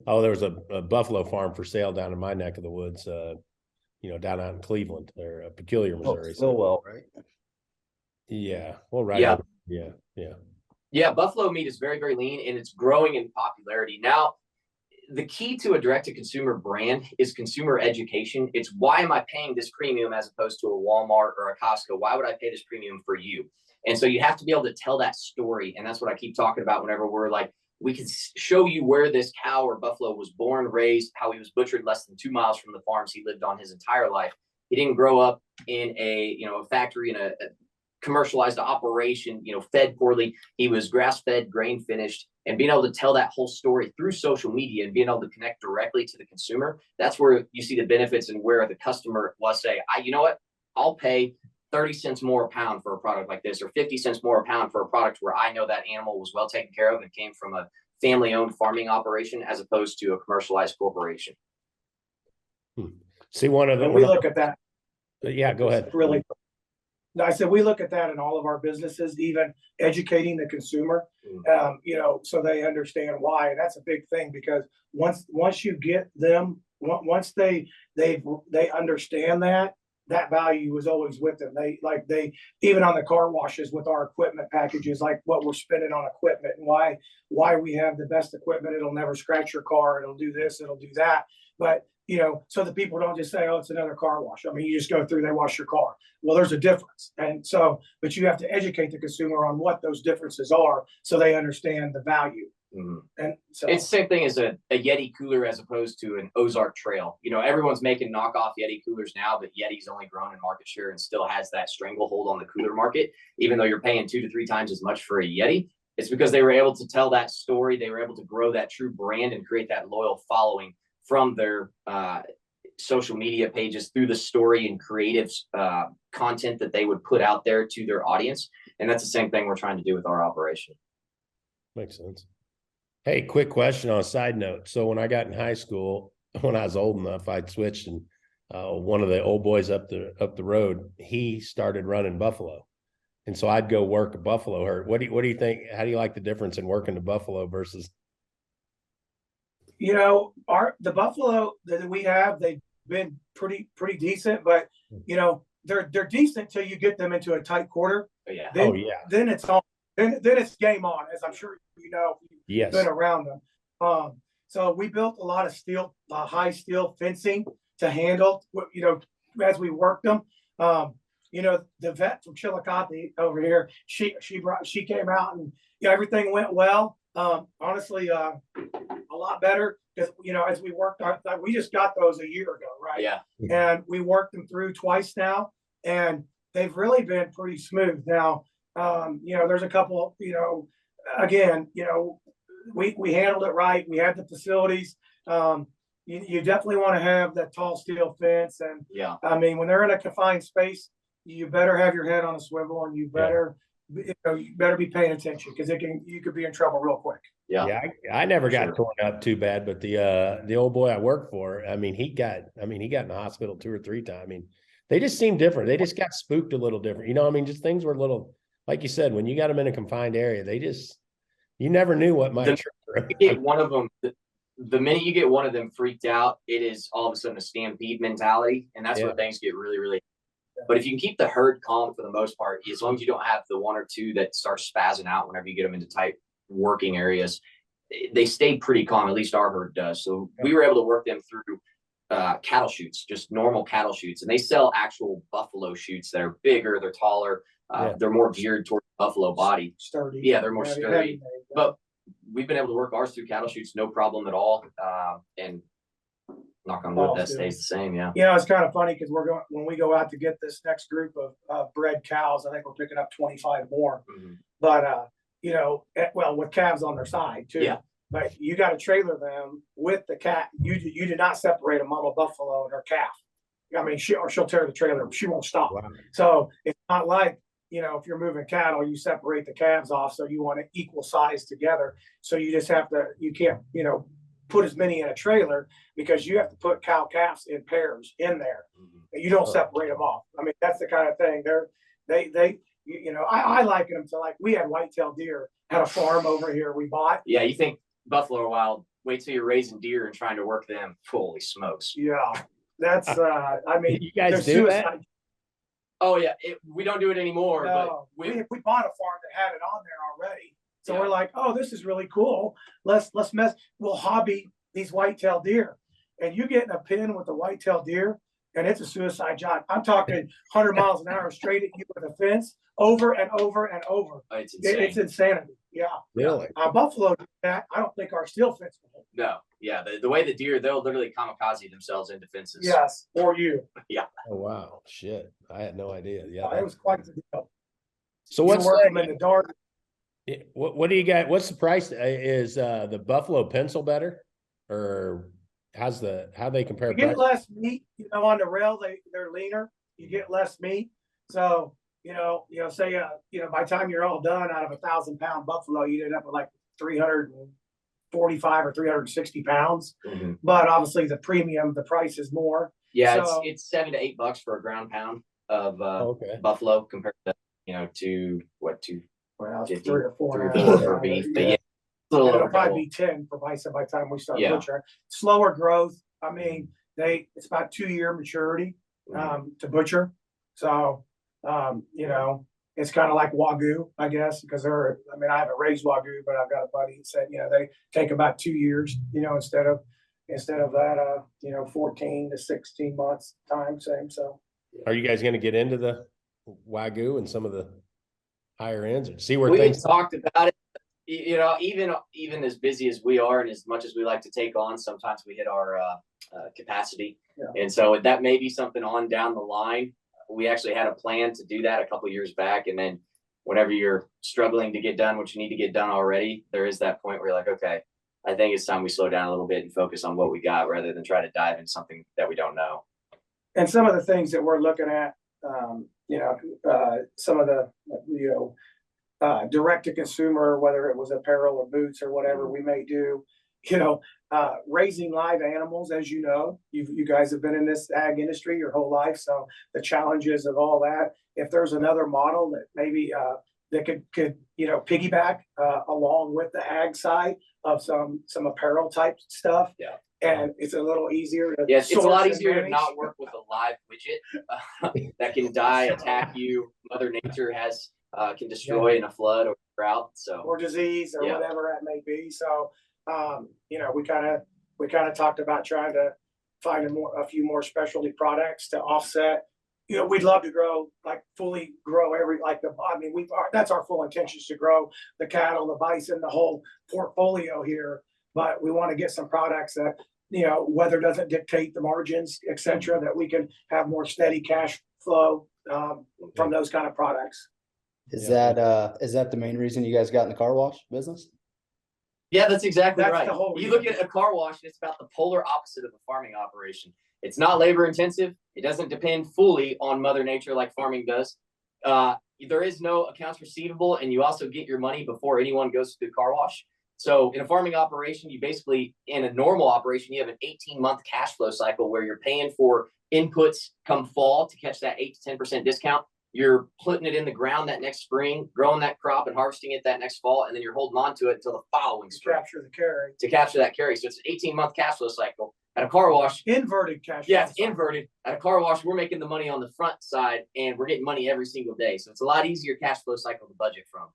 [SPEAKER 5] There was a buffalo farm for sale down in my neck of the woods. Down out in Cleveland, or Peculiar, Missouri.
[SPEAKER 2] Stillwell, right?
[SPEAKER 5] Yeah. Well, right. Yeah.
[SPEAKER 3] Yeah, buffalo meat is very, very lean, and it's growing in popularity. Now, the key to a direct-to-consumer brand is consumer education. It's why am I paying this premium as opposed to a Walmart or a Costco? Why would I pay this premium for you? And so you have to be able to tell that story, and that's what I keep talking about whenever we're like, we can show you where this cow or buffalo was born, raised, how he was butchered less than 2 miles from the farms he lived on his entire life. He didn't grow up in a factory, in a commercialized operation, fed poorly. He was grass-fed, grain-finished, and being able to tell that whole story through social media and being able to connect directly to the consumer, that's where you see the benefits and where the customer will say, you know what, I'll pay 30 cents more a pound for a product like this, or 50 cents more a pound for a product where I know that animal was well taken care of and came from a family-owned farming operation as opposed to a commercialized corporation.
[SPEAKER 5] See, one of the,
[SPEAKER 4] we look at that.
[SPEAKER 5] Yeah, go ahead.
[SPEAKER 4] Really. I said we look at that in all of our businesses, even educating the consumer, so they understand why. And that's a big thing, because once you get them, once they understand that value is always with them. They even on the car washes with our equipment packages, like what we're spending on equipment and why we have the best equipment. It'll never scratch your car. It'll do this. It'll do that. But so the people don't just say, oh, it's another car wash. I mean, you just go through, they wash your car. Well, there's a difference. And so, but you have to educate the consumer on what those differences are so they understand the value. Mm-hmm. And so
[SPEAKER 3] it's the same thing as a Yeti cooler as opposed to an Ozark Trail. Everyone's making knockoff Yeti coolers now, but Yeti's only grown in market share and still has that stranglehold on the cooler market, even though you're paying 2 to 3 times as much for a Yeti. It's because they were able to tell that story. They were able to grow that true brand and create that loyal following from their social media pages through the story and creative content that they would put out there to their audience. And that's the same thing we're trying to do with our operation.
[SPEAKER 5] Makes sense. Hey, quick question on a side note. So when I got in high school, when I was old enough, I'd switched, and one of the old boys up the road, he started running buffalo. And so I'd go work a buffalo herd. What do you think? How do you like the difference in working the buffalo versus?
[SPEAKER 4] You know, the buffalo that we have, they've been pretty decent, but you know, they're decent till you get them into a tight quarter.
[SPEAKER 3] Yeah.
[SPEAKER 4] Then it's on. Then it's game on, as I'm sure you know.
[SPEAKER 5] Yes.
[SPEAKER 4] Been around them. So we built a lot of steel, high steel fencing to handle, you know, as we worked them. You know, the vet from Chillicothe over here, she came out, and you know, everything went well. Honestly, a lot better because, you know, as we worked we just got those a year ago, right?
[SPEAKER 3] Yeah.
[SPEAKER 4] And we worked them through twice now, and they've really been pretty smooth. Now, you know, there's a couple, you know, again, you know, we handled it right. We had the facilities. You definitely want to have that tall steel fence, and
[SPEAKER 3] yeah,
[SPEAKER 4] I mean, when they're in a confined space, you better have your head on a swivel, and you better, you know, you better be paying attention because you could be in trouble real quick.
[SPEAKER 5] Yeah, I never got torn up too bad, but the old boy I worked for, I mean, he got in the hospital 2 or 3 times. I mean, they just seemed different. They just got spooked a little different. You know, I mean, just things were a little, like you said, when you got them in a confined area, you never knew what might trigger.
[SPEAKER 3] Get one of them. The minute you get one of them freaked out, it is all of a sudden a stampede mentality, and that's where things get really, really. But if you can keep the herd calm for the most part, as long as you don't have the 1 or 2 that start spazzing out whenever you get them into tight working areas, they stay pretty calm. At least our herd does. So we were able to work them through cattle chutes, just normal cattle chutes, and they sell actual buffalo chutes that are bigger, they're taller, they're more geared toward the buffalo body.
[SPEAKER 4] Sturdy.
[SPEAKER 3] Yeah, they're more sturdy. But we've been able to work ours through cattle chutes, no problem at all. And knock on wood, that stays the same. Yeah.
[SPEAKER 4] You know, it's kind of funny because when we go out to get this next group of bred cows, I think we're picking up 25 more.
[SPEAKER 3] Mm-hmm.
[SPEAKER 4] But you know, well, with calves on their side too.
[SPEAKER 3] Yeah.
[SPEAKER 4] But you got to trailer them with the cat. You do not separate a mama buffalo and her calf. I mean, she'll tear the trailer. She won't stop.
[SPEAKER 5] Wow.
[SPEAKER 4] So it's not like, you know, if you're moving cattle, you separate the calves off. So you want to equal size together. So you just have to, you can't, you know, put as many in a trailer because you have to put cow calves in pairs in there. Mm-hmm. You don't separate them off. I mean, that's the kind of thing they you know, I liken them to, like, we had whitetail deer at a farm over here we bought.
[SPEAKER 3] Yeah. You think buffalo are wild, wait till you're raising deer and trying to work them. Holy smokes.
[SPEAKER 4] Yeah. That's, I mean,
[SPEAKER 5] you guys do that?
[SPEAKER 3] Oh yeah. We don't do it anymore,
[SPEAKER 4] no,
[SPEAKER 3] but
[SPEAKER 4] we bought a farm that had it on there already. So we're like, oh, this is really cool. We'll hobby these whitetail deer. And you get in a pen with a whitetail deer, and it's a suicide job. I'm talking 100 miles an hour straight at you with a fence over and over and over.
[SPEAKER 3] It's insane.
[SPEAKER 4] It's insanity. Yeah.
[SPEAKER 5] Really?
[SPEAKER 4] Buffalo do that. I don't think our steel fence will.
[SPEAKER 3] No. Yeah. The way the deer, they'll literally kamikaze themselves into fences.
[SPEAKER 4] Yes. Or you.
[SPEAKER 3] Yeah.
[SPEAKER 5] Oh, wow. Shit. I had no idea. Yeah.
[SPEAKER 4] It was quite the deal.
[SPEAKER 5] So what's
[SPEAKER 4] them in the dark?
[SPEAKER 5] What do you got? What's the price? Is the buffalo pencil better, or how they compare?
[SPEAKER 4] You get less meat, you know, on the rail. They're leaner. You get less meat. So, you know, say, you know, by the time you're all done, out of 1,000-pound buffalo, you end up with like 345 or 360 pounds. Mm-hmm. But obviously the price is more.
[SPEAKER 3] Yeah. So, it's $7 to $8 for a ground pound of buffalo compared to, you know, to what,
[SPEAKER 4] well,
[SPEAKER 3] 50,
[SPEAKER 4] 3 or 4
[SPEAKER 3] for beef. But yeah,
[SPEAKER 4] it'll probably be 10 for bison by the time we start butchering. Slower growth. I mean, it's about 2-year maturity to butcher. So, you know, it's kind of like Wagyu, I guess, because I haven't raised Wagyu, but I've got a buddy that said, you know, they take about 2 years, you know, instead of that, you know, 14 to 16 months time, same. So,
[SPEAKER 5] are you guys going to get into the Wagyu and some of the higher ends, or see where
[SPEAKER 3] we
[SPEAKER 5] things
[SPEAKER 3] talked about it? You know, even as busy as we are and as much as we like to take on, sometimes we hit our capacity. Yeah. And so that may be something on down the line. We actually had a plan to do that a couple of years back, and then whenever you're struggling to get done what you need to get done already, there is that point where you're like, okay, I think it's time we slow down a little bit and focus on what we got rather than try to dive in something that we don't know.
[SPEAKER 4] And some of the things that we're looking at, some of the, direct to consumer, whether it was apparel or boots or whatever we may do, raising live animals, as you guys have been in this ag industry your whole life. So the challenges of all that, if there's another model that maybe that could piggyback along with the ag side of some apparel type stuff.
[SPEAKER 3] Yeah.
[SPEAKER 4] And it's a little easier to
[SPEAKER 3] it's a lot easier to
[SPEAKER 4] manage.
[SPEAKER 3] not work with a live widget that can die, attack you. Mother Nature can destroy in a flood or drought,
[SPEAKER 4] or disease or whatever it may be. So we kind of talked about trying to find a few more specialty products to offset. We'd love to fully grow that's our full intention, is to grow the cattle, the bison, the whole portfolio here. But we want to get some products that, weather doesn't dictate the margins, et cetera, that we can have more steady cash flow from those kind of products.
[SPEAKER 2] Is that the main reason you guys got in the car wash business?
[SPEAKER 3] Yeah, that's exactly
[SPEAKER 4] That's
[SPEAKER 3] right.
[SPEAKER 4] the whole
[SPEAKER 3] You look at a car wash, and it's about the polar opposite of a farming operation. It's not labor intensive. It doesn't depend fully on Mother Nature like farming does. There is no accounts receivable, and you also get your money before anyone goes to the car wash. So in a farming operation, in a normal operation, you have an 18-month cash flow cycle where you're paying for inputs come fall to catch that 8 to 10% discount. You're putting it in the ground that next spring, growing that crop and harvesting it that next fall, and then you're holding on to it until the following spring. To capture that carry. So it's an 18-month cash flow cycle. At a car wash,
[SPEAKER 4] inverted cash.
[SPEAKER 3] Yeah, it's inverted. At a car wash, we're making the money on the front side, and we're getting money every single day. So it's a lot easier cash flow cycle to budget from.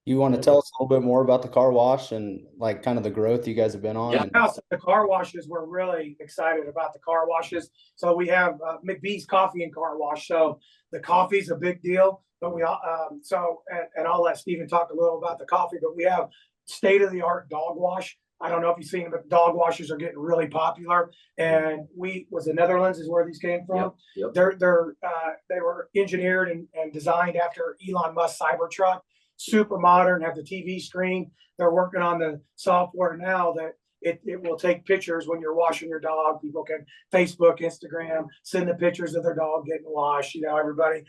[SPEAKER 2] You want to tell us a little bit more about the car wash and kind of the growth you guys have been on?
[SPEAKER 4] Yeah, so the car washes, we're really excited about the car washes. So we have McBee's Coffee and Car Wash. So the coffee's a big deal, but we and I'll let Stephen talk a little about the coffee, but we have state-of-the-art dog wash. I don't know if you've seen them, but dog washes are getting really popular. And the Netherlands is where these came from.
[SPEAKER 3] Yep.
[SPEAKER 4] They were engineered and designed after Elon Musk's Cybertruck. Super modern, have the TV screen. They're working on the software now that it will take pictures when you're washing your dog. People can Facebook, Instagram, send the pictures of their dog getting washed. Everybody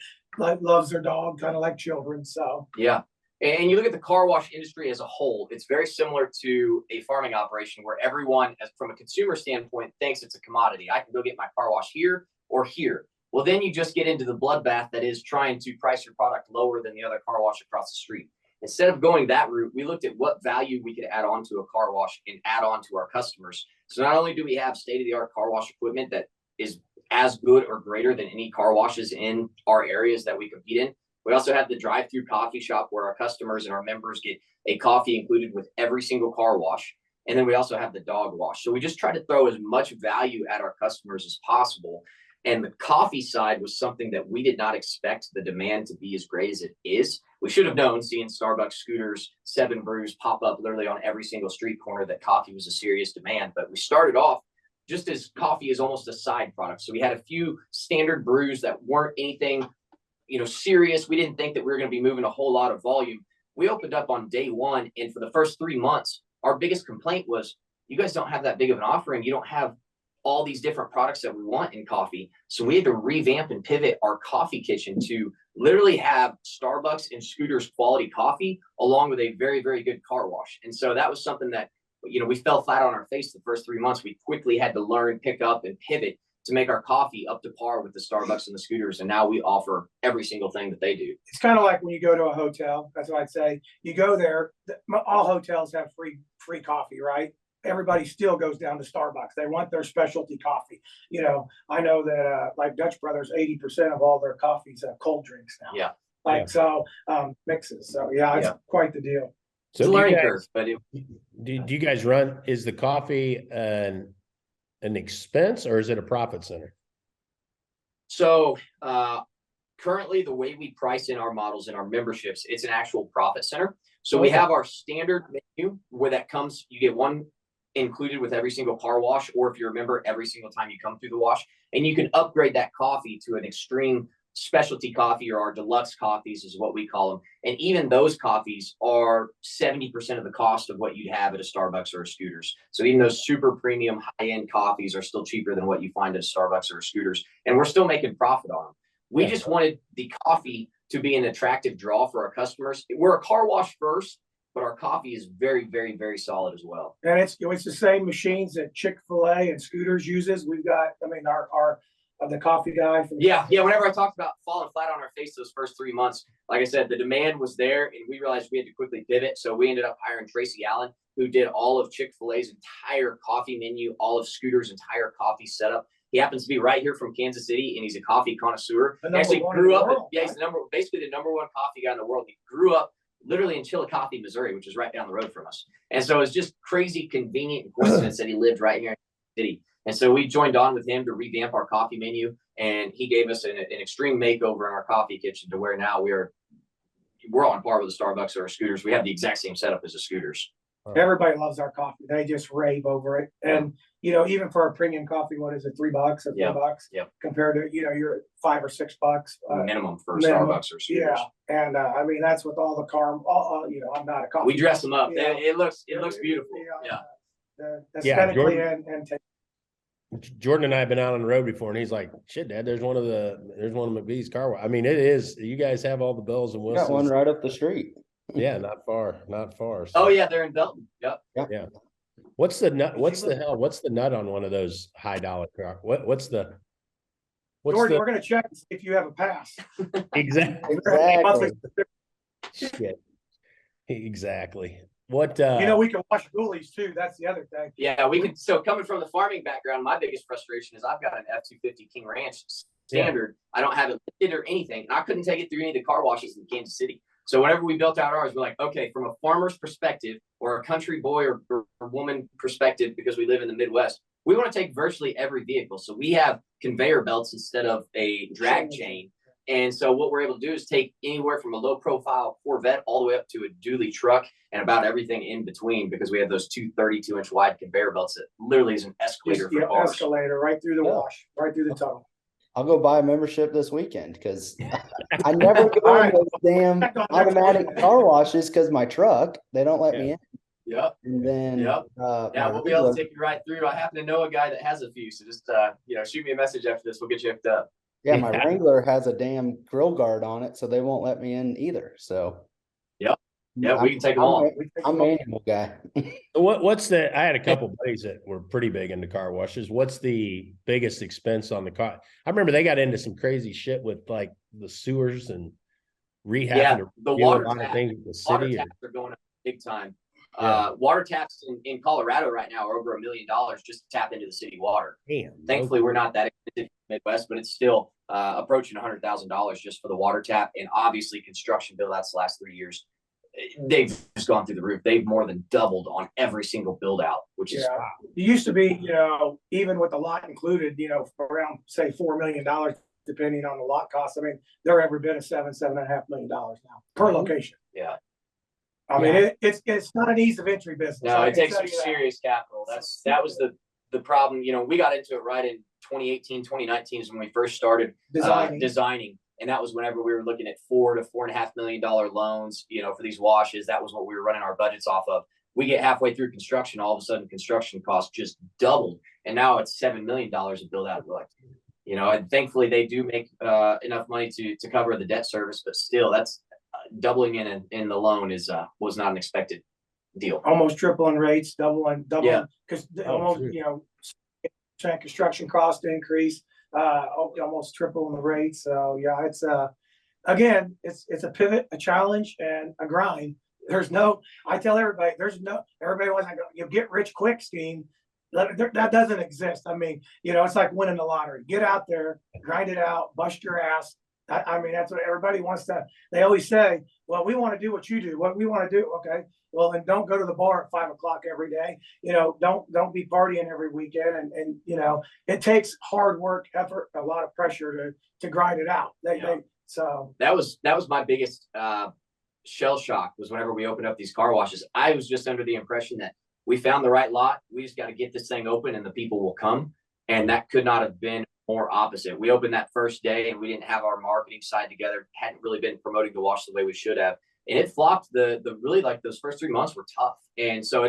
[SPEAKER 4] loves their dog, kind of like children. So
[SPEAKER 3] yeah. And you look at the car wash industry as a whole, it's very similar to a farming operation where everyone, from a consumer standpoint, thinks it's a commodity. I can go get my car wash here or here. Well, then you just get into the bloodbath that is trying to price your product lower than the other car wash across the street. Instead of going that route, we looked at what value we could add on to a car wash and add on to our customers. So not only do we have state-of-the-art car wash equipment that is as good or greater than any car washes in our areas that we compete in, we also have the drive-through coffee shop where our customers and our members get a coffee included with every single car wash. And then we also have the dog wash. So we just try to throw as much value at our customers as possible. And the coffee side was something that we did not expect the demand to be as great as it is. We should have known, seeing Starbucks scooters, 7 brews pop up literally on every single street corner, that coffee was a serious demand. But we started off just as coffee is almost a side product. So we had a few standard brews that weren't anything, serious. We didn't think that we were going to be moving a whole lot of volume. We opened up on day one, and for the first 3 months, our biggest complaint was, you guys don't have that big of an offering. You don't have all these different products that we want in coffee. So we had to revamp and pivot our coffee kitchen to literally have Starbucks and Scooters quality coffee along with a very, very good car wash. And so that was something that, we fell flat on our face the first 3 months. We quickly had to learn, pick up, and pivot to make our coffee up to par with the Starbucks and the Scooters. And now we offer every single thing that they do.
[SPEAKER 4] It's kind of like when you go to a hotel. That's what I'd say. You go there, all hotels have free coffee, right? Everybody still goes down to Starbucks. They want their specialty coffee. I know that like Dutch Brothers, 80% of all their coffees are cold drinks now.
[SPEAKER 3] Yeah.
[SPEAKER 4] Mixes. So it's quite the deal.
[SPEAKER 3] So it's a learning curve, but
[SPEAKER 5] do you guys is the coffee an expense or is it a profit center?
[SPEAKER 3] So currently the way we price in our models and our memberships, it's an actual profit center. So we have our standard menu where that comes, you get one included with every single car wash, or if you're a member, every single time you come through the wash, and you can upgrade that coffee to an extreme specialty coffee, or our deluxe coffees is what we call them. And even those coffees are 70% of the cost of what you'd have at a Starbucks or a Scooters. So even those super premium high-end coffees are still cheaper than what you find at a Starbucks or a Scooters. And we're still making profit on them. We just wanted the coffee to be an attractive draw for our customers. We're a car wash first, but our coffee is very, very, very solid as well.
[SPEAKER 4] And it's the same machines that Chick-fil-A and Scooters uses. We've got, I mean, our the coffee guy.
[SPEAKER 3] Yeah. Whenever I talked about falling flat on our face those first 3 months, like I said, the demand was there, and we realized we had to quickly pivot. So we ended up hiring Tracy Allen, who did all of Chick-fil-A's entire coffee menu, all of Scooter's entire coffee setup. He happens to be right here from Kansas City, and he's a coffee connoisseur. He actually grew up, he's basically the number one coffee guy in the world. He grew up literally in Chillicothe, Missouri, which is right down the road from us. And so it's just crazy convenient coincidence that he lived right here in the city. And so we joined on with him to revamp our coffee menu, and he gave us an extreme makeover in our coffee kitchen to where now we're on par with the Starbucks or a Scooters. We have the exact same setup as the Scooters.
[SPEAKER 4] Everybody loves our coffee. They just rave over it. And, you know, even for a premium coffee, what is it, $3 or $4 compared to, you know, your $5 or $6
[SPEAKER 3] minimum for Starbucks or Scooters.
[SPEAKER 4] Yeah. And I mean, that's with all the you know, I'm not a coffee.
[SPEAKER 3] We dress them up.
[SPEAKER 4] Yeah.
[SPEAKER 3] It looks beautiful.
[SPEAKER 4] Aesthetically and
[SPEAKER 5] Jordan and I have been out on the road before, and he's like, "Shit, Dad, there's one of McBee's car wash." I mean, it is. You guys have all the bells and whistles.
[SPEAKER 2] Got one right up the street.
[SPEAKER 5] Yeah, not far. So.
[SPEAKER 3] Oh yeah, they're in Belton. Yep.
[SPEAKER 5] Yeah. What's the nut? What's the nut on one of those high dollar car? What's
[SPEAKER 4] Jordan,
[SPEAKER 5] the...
[SPEAKER 4] we're gonna check and see if you have a pass.
[SPEAKER 5] Exactly.
[SPEAKER 2] Shit.
[SPEAKER 5] Exactly. What
[SPEAKER 4] you know, we can wash goalies too. That's the other thing.
[SPEAKER 3] Yeah, we can. So coming from the farming background, my biggest frustration is I've got an F-250 King Ranch standard. I don't have it lifted or anything, and I couldn't take it through any of the car washes in Kansas City. So whenever we built out ours, we're like, okay, from a farmer's perspective or a country boy or woman perspective, because we live in the Midwest, we want to take virtually every vehicle. So we have conveyor belts instead of a drag chain. And so what we're able to do is take anywhere from a low profile Corvette all the way up to a dually truck and about everything in between, because we have those two 32-inch wide conveyor belts that literally is an escalator for cars.
[SPEAKER 4] Escalator right through the wash, right through the tunnel.
[SPEAKER 2] I'll go buy a membership this weekend because I never go in those damn automatic car washes because my truck, they don't let me in.
[SPEAKER 3] Yep.
[SPEAKER 2] And then
[SPEAKER 3] yeah, we'll be able to take you right through. I happen to know a guy that has a few, so just shoot me a message after this. We'll get you hooked up.
[SPEAKER 2] Yeah, my Wrangler has a damn grill guard on it, so they won't let me in either. So
[SPEAKER 3] yeah, we can take them all.
[SPEAKER 2] I'm an animal guy.
[SPEAKER 5] What's I had a couple buddies that were pretty big into car washes. What's the biggest expense on the car? I remember they got into some crazy shit with like the sewers and rehab.
[SPEAKER 3] Yeah, the water
[SPEAKER 5] things with the city.
[SPEAKER 3] Water taps are going up big time. Water taps in Colorado right now are over $1 million just to tap into the city water.
[SPEAKER 5] Damn,
[SPEAKER 3] thankfully, we're not that expensive in the Midwest, but it's still approaching $100,000 just for the water tap. And obviously, construction build outs the last 3 years, they've just gone through the roof. They've more than doubled on every single build out, which is wow.
[SPEAKER 4] It used to be, you know, even with the lot included, you know, around say $4 million, depending on the lot cost. I mean, they're every bit of $7.5 million now per location.
[SPEAKER 3] Yeah.
[SPEAKER 4] I mean, it's not an ease of entry business.
[SPEAKER 3] No, it takes some serious capital. That was the problem. You know, we got into it right in 2018, 2019 is when we first started designing. And that was whenever we were looking at $4 to $4.5 million loans, you know, for these washes. That was what we were running our budgets off of. We get halfway through construction, all of a sudden construction costs just doubled. And now it's $7 million to build out. Like, you know, and thankfully they do make enough money to cover the debt service, but still that's doubling in the loan was not an expected deal.
[SPEAKER 4] Almost tripling rates, doubling because almost, you know, construction cost increase. Almost tripling the rate. So yeah, it's again, it's a pivot, a challenge, and a grind. I tell everybody, everybody wants to go, you get rich quick scheme. That doesn't exist. I mean, you know, it's like winning the lottery. Get out there, grind it out, bust your ass. I mean, that's what everybody wants to. They always say, well, we want to do what you do. What we want to do. Okay. Well, then don't go to the bar at 5 o'clock every day. You know, don't be partying every weekend. And you know, it takes hard work, effort, a lot of pressure to grind it out. So
[SPEAKER 3] that was my biggest shell shock was whenever we opened up these car washes. I was just under the impression that we found the right lot. We just got to get this thing open and the people will come. And that could not have been more opposite. We opened that first day and we didn't have our marketing side together, hadn't really been promoting the wash the way we should have. And it flopped. The really, like, those first 3 months were tough. And so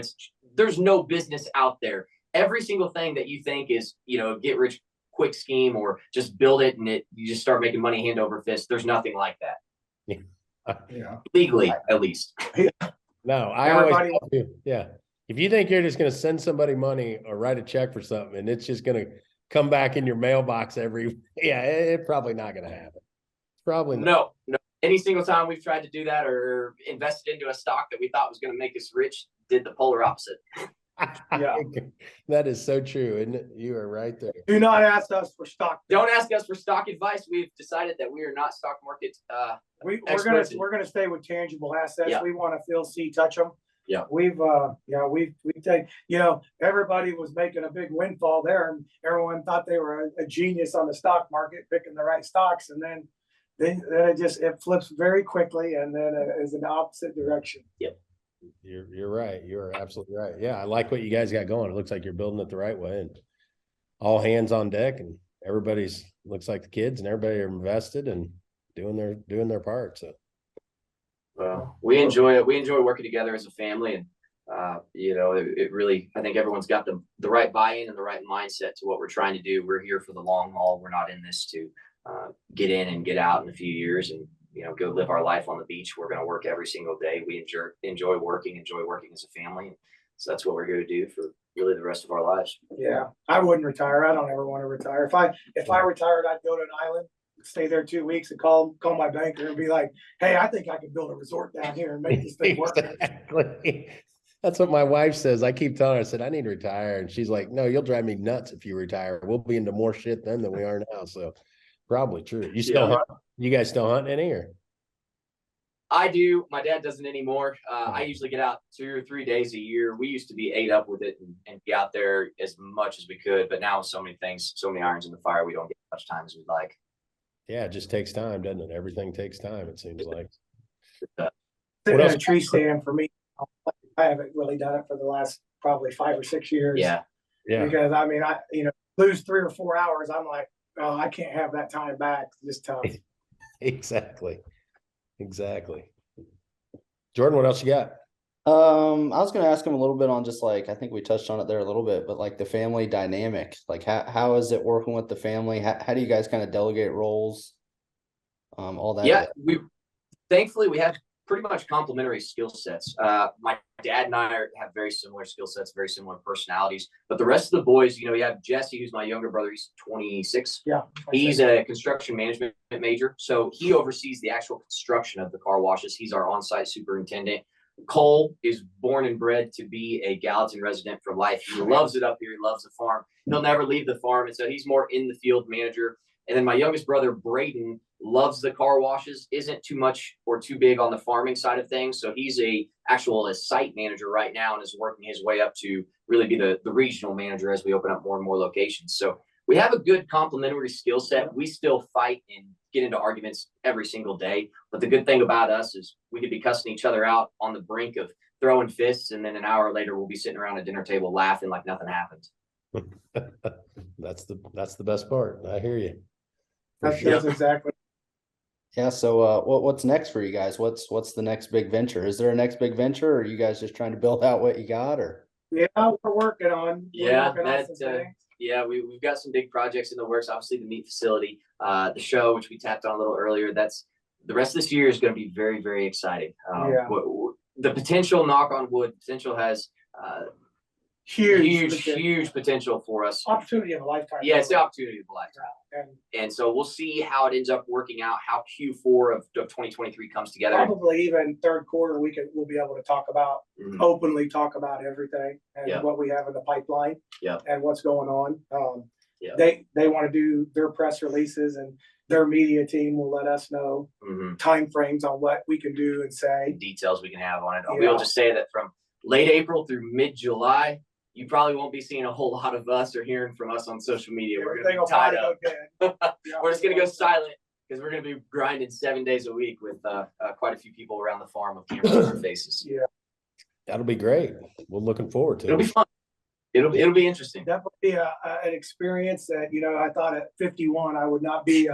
[SPEAKER 3] there's no business out there. Every single thing that you think is, get rich quick scheme or just build it and you just start making money hand over fist. There's nothing like that.
[SPEAKER 4] Yeah.
[SPEAKER 3] Legally, at least.
[SPEAKER 5] No, I always tell you, yeah. If you think you're just going to send somebody money or write a check for something and it's just going to come back in your mailbox it's probably not going to happen. It's probably not.
[SPEAKER 3] No. Any single time we've tried to do that or invested into a stock that we thought was going to make us rich, did the polar opposite.
[SPEAKER 4] Yeah.
[SPEAKER 5] That is so true, isn't it? You are right there.
[SPEAKER 4] Do not ask us for stock.
[SPEAKER 3] Don't ask us for stock advice. We've decided that we are not stock market
[SPEAKER 4] We're gonna stay with tangible assets.
[SPEAKER 3] Yeah.
[SPEAKER 4] We want to feel, see, touch them.
[SPEAKER 3] Yeah.
[SPEAKER 4] We've taken, everybody was making a big windfall there and everyone thought they were a genius on the stock market, picking the right stocks. And then it flips very quickly and then it is in the opposite direction.
[SPEAKER 3] Yep.
[SPEAKER 5] You're right. You're absolutely right. Yeah. I like what you guys got going. It looks like you're building it the right way and all hands on deck and looks like the kids and everybody are invested and doing their part. So.
[SPEAKER 3] Well, we enjoy it. We enjoy working together as a family and, it really, I think everyone's got the right buy-in and the right mindset to what we're trying to do. We're here for the long haul. We're not in this to get in and get out in a few years and, go live our life on the beach. We're going to work every single day. We enjoy working as a family. So that's what we're here to do for really the rest of our lives.
[SPEAKER 4] Yeah. I wouldn't retire. I don't ever want to retire. If I retired, I'd go to an island, stay there 2 weeks and call my banker and be like, hey, I think I could build a resort down here and make this thing work.
[SPEAKER 5] Exactly. That's what my wife says. I keep telling her, I said, I need to retire. And she's like, no, you'll drive me nuts if you retire. We'll be into more shit then than we are now. So probably true. You still hunt? You guys still hunt any or?
[SPEAKER 3] I do. My dad doesn't anymore. I usually get out 2 or 3 days a year. We used to be ate up with it and be out there as much as we could. But now with so many things, so many irons in the fire, we don't get as much time as we'd like.
[SPEAKER 5] Yeah, it just takes time, doesn't it? Everything takes time, it seems like.
[SPEAKER 4] Sitting in a tree stand for me, I haven't really done it for the last probably 5 or 6 years.
[SPEAKER 5] Yeah.
[SPEAKER 4] Because I lose 3 or 4 hours. I'm like, oh, I can't have that time back. It's just tough.
[SPEAKER 5] Exactly. Jordan, what else you got?
[SPEAKER 2] I was going to ask him a little bit on just I think we touched on it there a little bit, but the family dynamic, how is it working with the family? How do you guys kind of delegate roles? All that.
[SPEAKER 3] Yeah, thankfully we have pretty much complementary skill sets. My dad and I have very similar skill sets, very similar personalities, but the rest of the boys, you have Jesse, who's my younger brother. He's 26.
[SPEAKER 4] Yeah.
[SPEAKER 3] He's a construction management major. So he oversees the actual construction of the car washes. He's our on-site superintendent. Cole is born and bred to be a Gallatin resident for life. He loves it up here. He loves the farm. He'll never leave the farm. And so he's more in the field manager. And then my youngest brother, Braden, loves the car washes, isn't too much or too big on the farming side of things. So he's a site manager right now and is working his way up to really be the regional manager as we open up more and more locations. So we have a good complementary skill set. We still fight and get into arguments every single day. But the good thing about us is we could be cussing each other out on the brink of throwing fists. And then an hour later, we'll be sitting around a dinner table laughing like nothing happened.
[SPEAKER 5] That's the best part. I hear you.
[SPEAKER 4] That's exactly.
[SPEAKER 2] Yeah. So what's next for you guys? What's the next big venture? Is there a next big venture or are you guys just trying to build out what you got or?
[SPEAKER 4] Yeah, we're working on.
[SPEAKER 3] We've got some big projects in the works. Obviously, the meat facility, the show, which we tapped on a little earlier. That's the rest of this year is going to be very, very exciting. The potential, knock on wood, has huge potential for us.
[SPEAKER 4] Opportunity of a lifetime.
[SPEAKER 3] Yeah, it's the opportunity of a lifetime. And so we'll see how it ends up working out, how Q4 of 2023 comes together.
[SPEAKER 4] Probably even third quarter, we'll be able to talk about, openly talk about everything and what we have in the pipeline and what's going on. They want to do their press releases and their media team will let us know timeframes on what we can do and say.
[SPEAKER 3] Details we can have on it. We'll just say that from late April through mid-July, you probably won't be seeing a whole lot of us or hearing from us on social media. We're going to be tied up. We're just going to go silent because we're going to be grinding 7 days a week with quite a few people around the farm with cameras on their faces.
[SPEAKER 5] Yeah, that'll be great. We're looking forward to it.
[SPEAKER 3] It'll be fun. It'll be interesting.
[SPEAKER 4] Definitely an experience that, you know, I thought at 51 I would not be.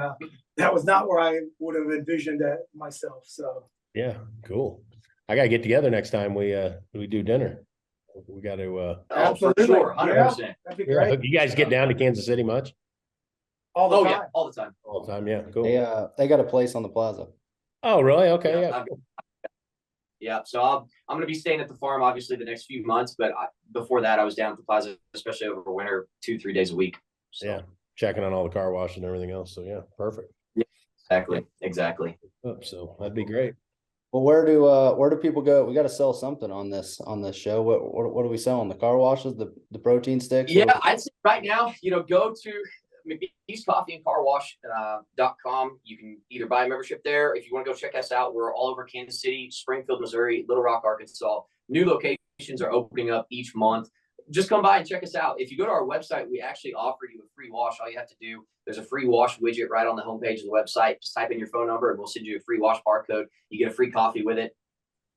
[SPEAKER 4] That was not where I would have envisioned it myself. So
[SPEAKER 5] Yeah, cool. I gotta get together next time we do dinner. We got to.
[SPEAKER 3] Oh, for
[SPEAKER 4] absolutely,
[SPEAKER 3] sure, 100%.
[SPEAKER 4] yeah, that'd be great.
[SPEAKER 5] You guys get down to Kansas City much?
[SPEAKER 4] All the
[SPEAKER 3] Oh
[SPEAKER 4] time.
[SPEAKER 3] yeah, all the time.
[SPEAKER 5] All the time, yeah, cool.
[SPEAKER 2] They got a place on the plaza.
[SPEAKER 5] Oh, really? Okay,
[SPEAKER 3] Yeah,
[SPEAKER 5] yeah.
[SPEAKER 3] Yeah, so I'm going to be staying at the farm obviously the next few months, but before that I was down at the plaza, especially over winter, 2-3 days a week. So.
[SPEAKER 5] Yeah, checking on all the car wash and everything else. So yeah, perfect.
[SPEAKER 3] Yeah, exactly.
[SPEAKER 5] So that'd be great.
[SPEAKER 2] Well, where do people go? We got to sell something on this show. What do we sell on the car washes, the protein sticks?
[SPEAKER 3] Yeah, I'd say right now, you know, go to McBee's Coffee and Carwash.com. You can either buy a membership there. If you want to go check us out, we're all over Kansas City, Springfield, Missouri, Little Rock, Arkansas. New locations are opening up each month. Just come by and check us out. If you go to our website, we actually offer you a free wash. All you have to do, there's a free wash widget right on the homepage of the website. Just type in your phone number and we'll send you a free wash barcode. You get a free coffee with it.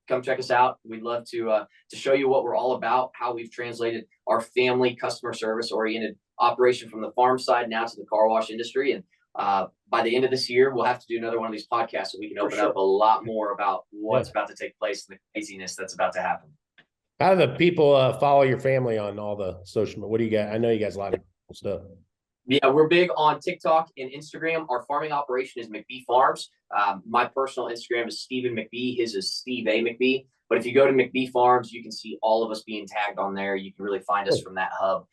[SPEAKER 3] Come check us out. We'd love to show you what we're all about, how we've translated our family customer service oriented operation from the farm side now to the car wash industry. And by the end of this year, we'll have to do another one of these podcasts so we can open up a lot more about what's about to take place and the craziness that's about to happen.
[SPEAKER 5] How do the people follow your family on all the social? What do you got? I know you guys a lot of cool stuff.
[SPEAKER 3] Yeah, we're big on TikTok and Instagram. Our farming operation is McBee Farms. My personal Instagram is Stephen McBee. His is Steve A. McBee. But if you go to McBee Farms, you can see all of us being tagged on there. You can really find us from that hub.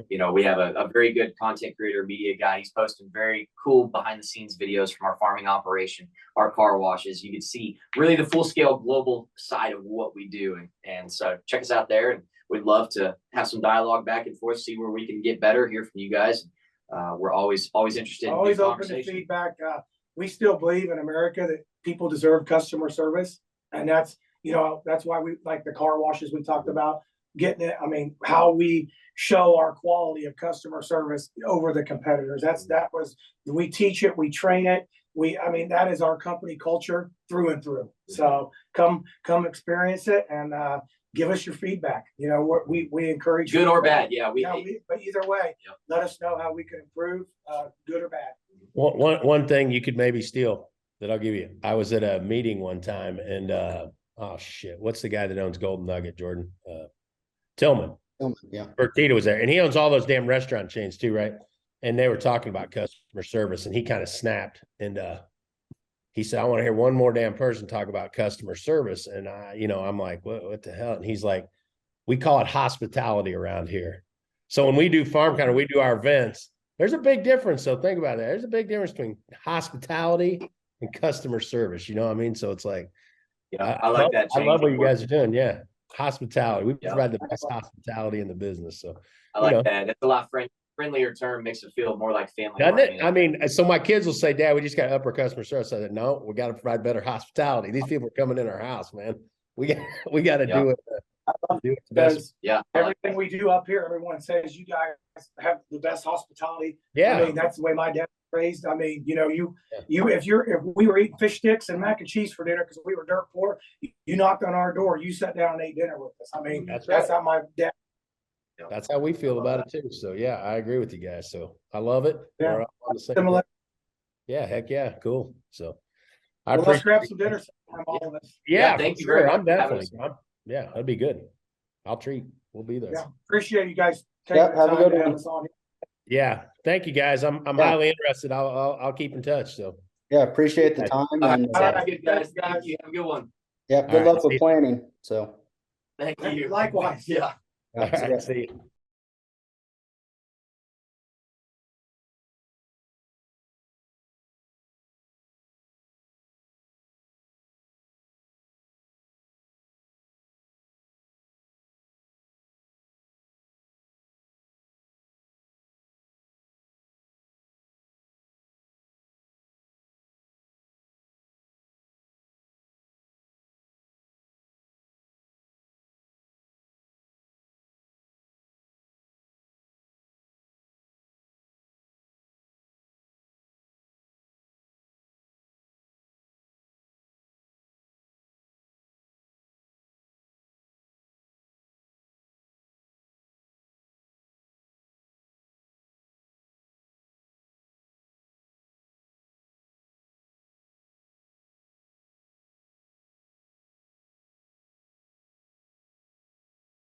[SPEAKER 3] You know, we have a very good content creator, media guy. He's posting very cool behind the scenes videos from our farming operation, our car washes. You can see really the full scale global side of what we do. And so check us out there. And we'd love to have some dialogue back and forth, see where we can get better, hear from you guys. We're always interested.
[SPEAKER 4] Always
[SPEAKER 3] in
[SPEAKER 4] open to feedback. We still believe in America that people deserve customer service. And that's, you know, that's why we like the car washes we talked about. Getting it, I mean, how we show our quality of customer service over the competitors. We teach it, we train it. I mean, that is our company culture through and through. So come experience it and give us your feedback. You know, we encourage
[SPEAKER 3] good or bad. Yeah,
[SPEAKER 4] but either way, let us know how we can improve, good or bad.
[SPEAKER 5] One thing you could maybe steal that I'll give you. I was at a meeting one time and oh shit, what's the guy that owns Golden Nugget, Jordan? Tillman.
[SPEAKER 2] Yeah.
[SPEAKER 5] Bertita was there, and he owns all those damn restaurant chains too, right? And they were talking about customer service, and he kind of snapped, and he said, "I want to hear one more damn person talk about customer service." And I'm like, "What the hell?" And he's like, "We call it hospitality around here." So when we do farm kind of, we do our events. There's a big difference. So think about that. There's a big difference between hospitality and customer service. You know what I mean? So it's like,
[SPEAKER 3] I like that.
[SPEAKER 5] I love what you guys are doing. Yeah. Hospitality. We provide the best hospitality in the business. So
[SPEAKER 3] I like that. It's a lot friendlier term, makes it feel more like family.
[SPEAKER 5] Doesn't it? I mean, so my kids will say, "Dad, we just got to up our customer service." I said, "No, we got to provide better hospitality. These people are coming in our house, man. We got to do it. Do it the best."
[SPEAKER 3] Yeah,
[SPEAKER 4] everything we do up here, everyone says you guys have the best hospitality.
[SPEAKER 5] Yeah,
[SPEAKER 4] I mean, that's the way my dad was raised. I mean, you know, if we were eating fish sticks and mac and cheese for dinner because we were dirt poor, you knocked on our door, you sat down and ate dinner with us. I mean, that's how my dad.
[SPEAKER 5] That's how we feel about it too. So yeah, I agree with you guys. So I love it.
[SPEAKER 4] Yeah,
[SPEAKER 5] on the same yeah, heck yeah, cool. So
[SPEAKER 4] let's grab some dinner sometime, all of us.
[SPEAKER 5] Yeah,
[SPEAKER 3] thank you
[SPEAKER 5] sure.
[SPEAKER 3] very much.
[SPEAKER 5] I'm definitely. Yeah, that'd be good. I'll treat. We'll be there.
[SPEAKER 4] Yeah, appreciate you guys taking the time to have us on here.
[SPEAKER 5] Yeah, thank you guys. I'm highly interested. I'll keep in touch. So
[SPEAKER 2] yeah, appreciate the time. And
[SPEAKER 3] good guys. Thank you. Have a good one.
[SPEAKER 2] Yeah, good luck with planning. So
[SPEAKER 3] thank you.
[SPEAKER 4] Likewise.
[SPEAKER 3] Yeah.
[SPEAKER 5] all right, see you.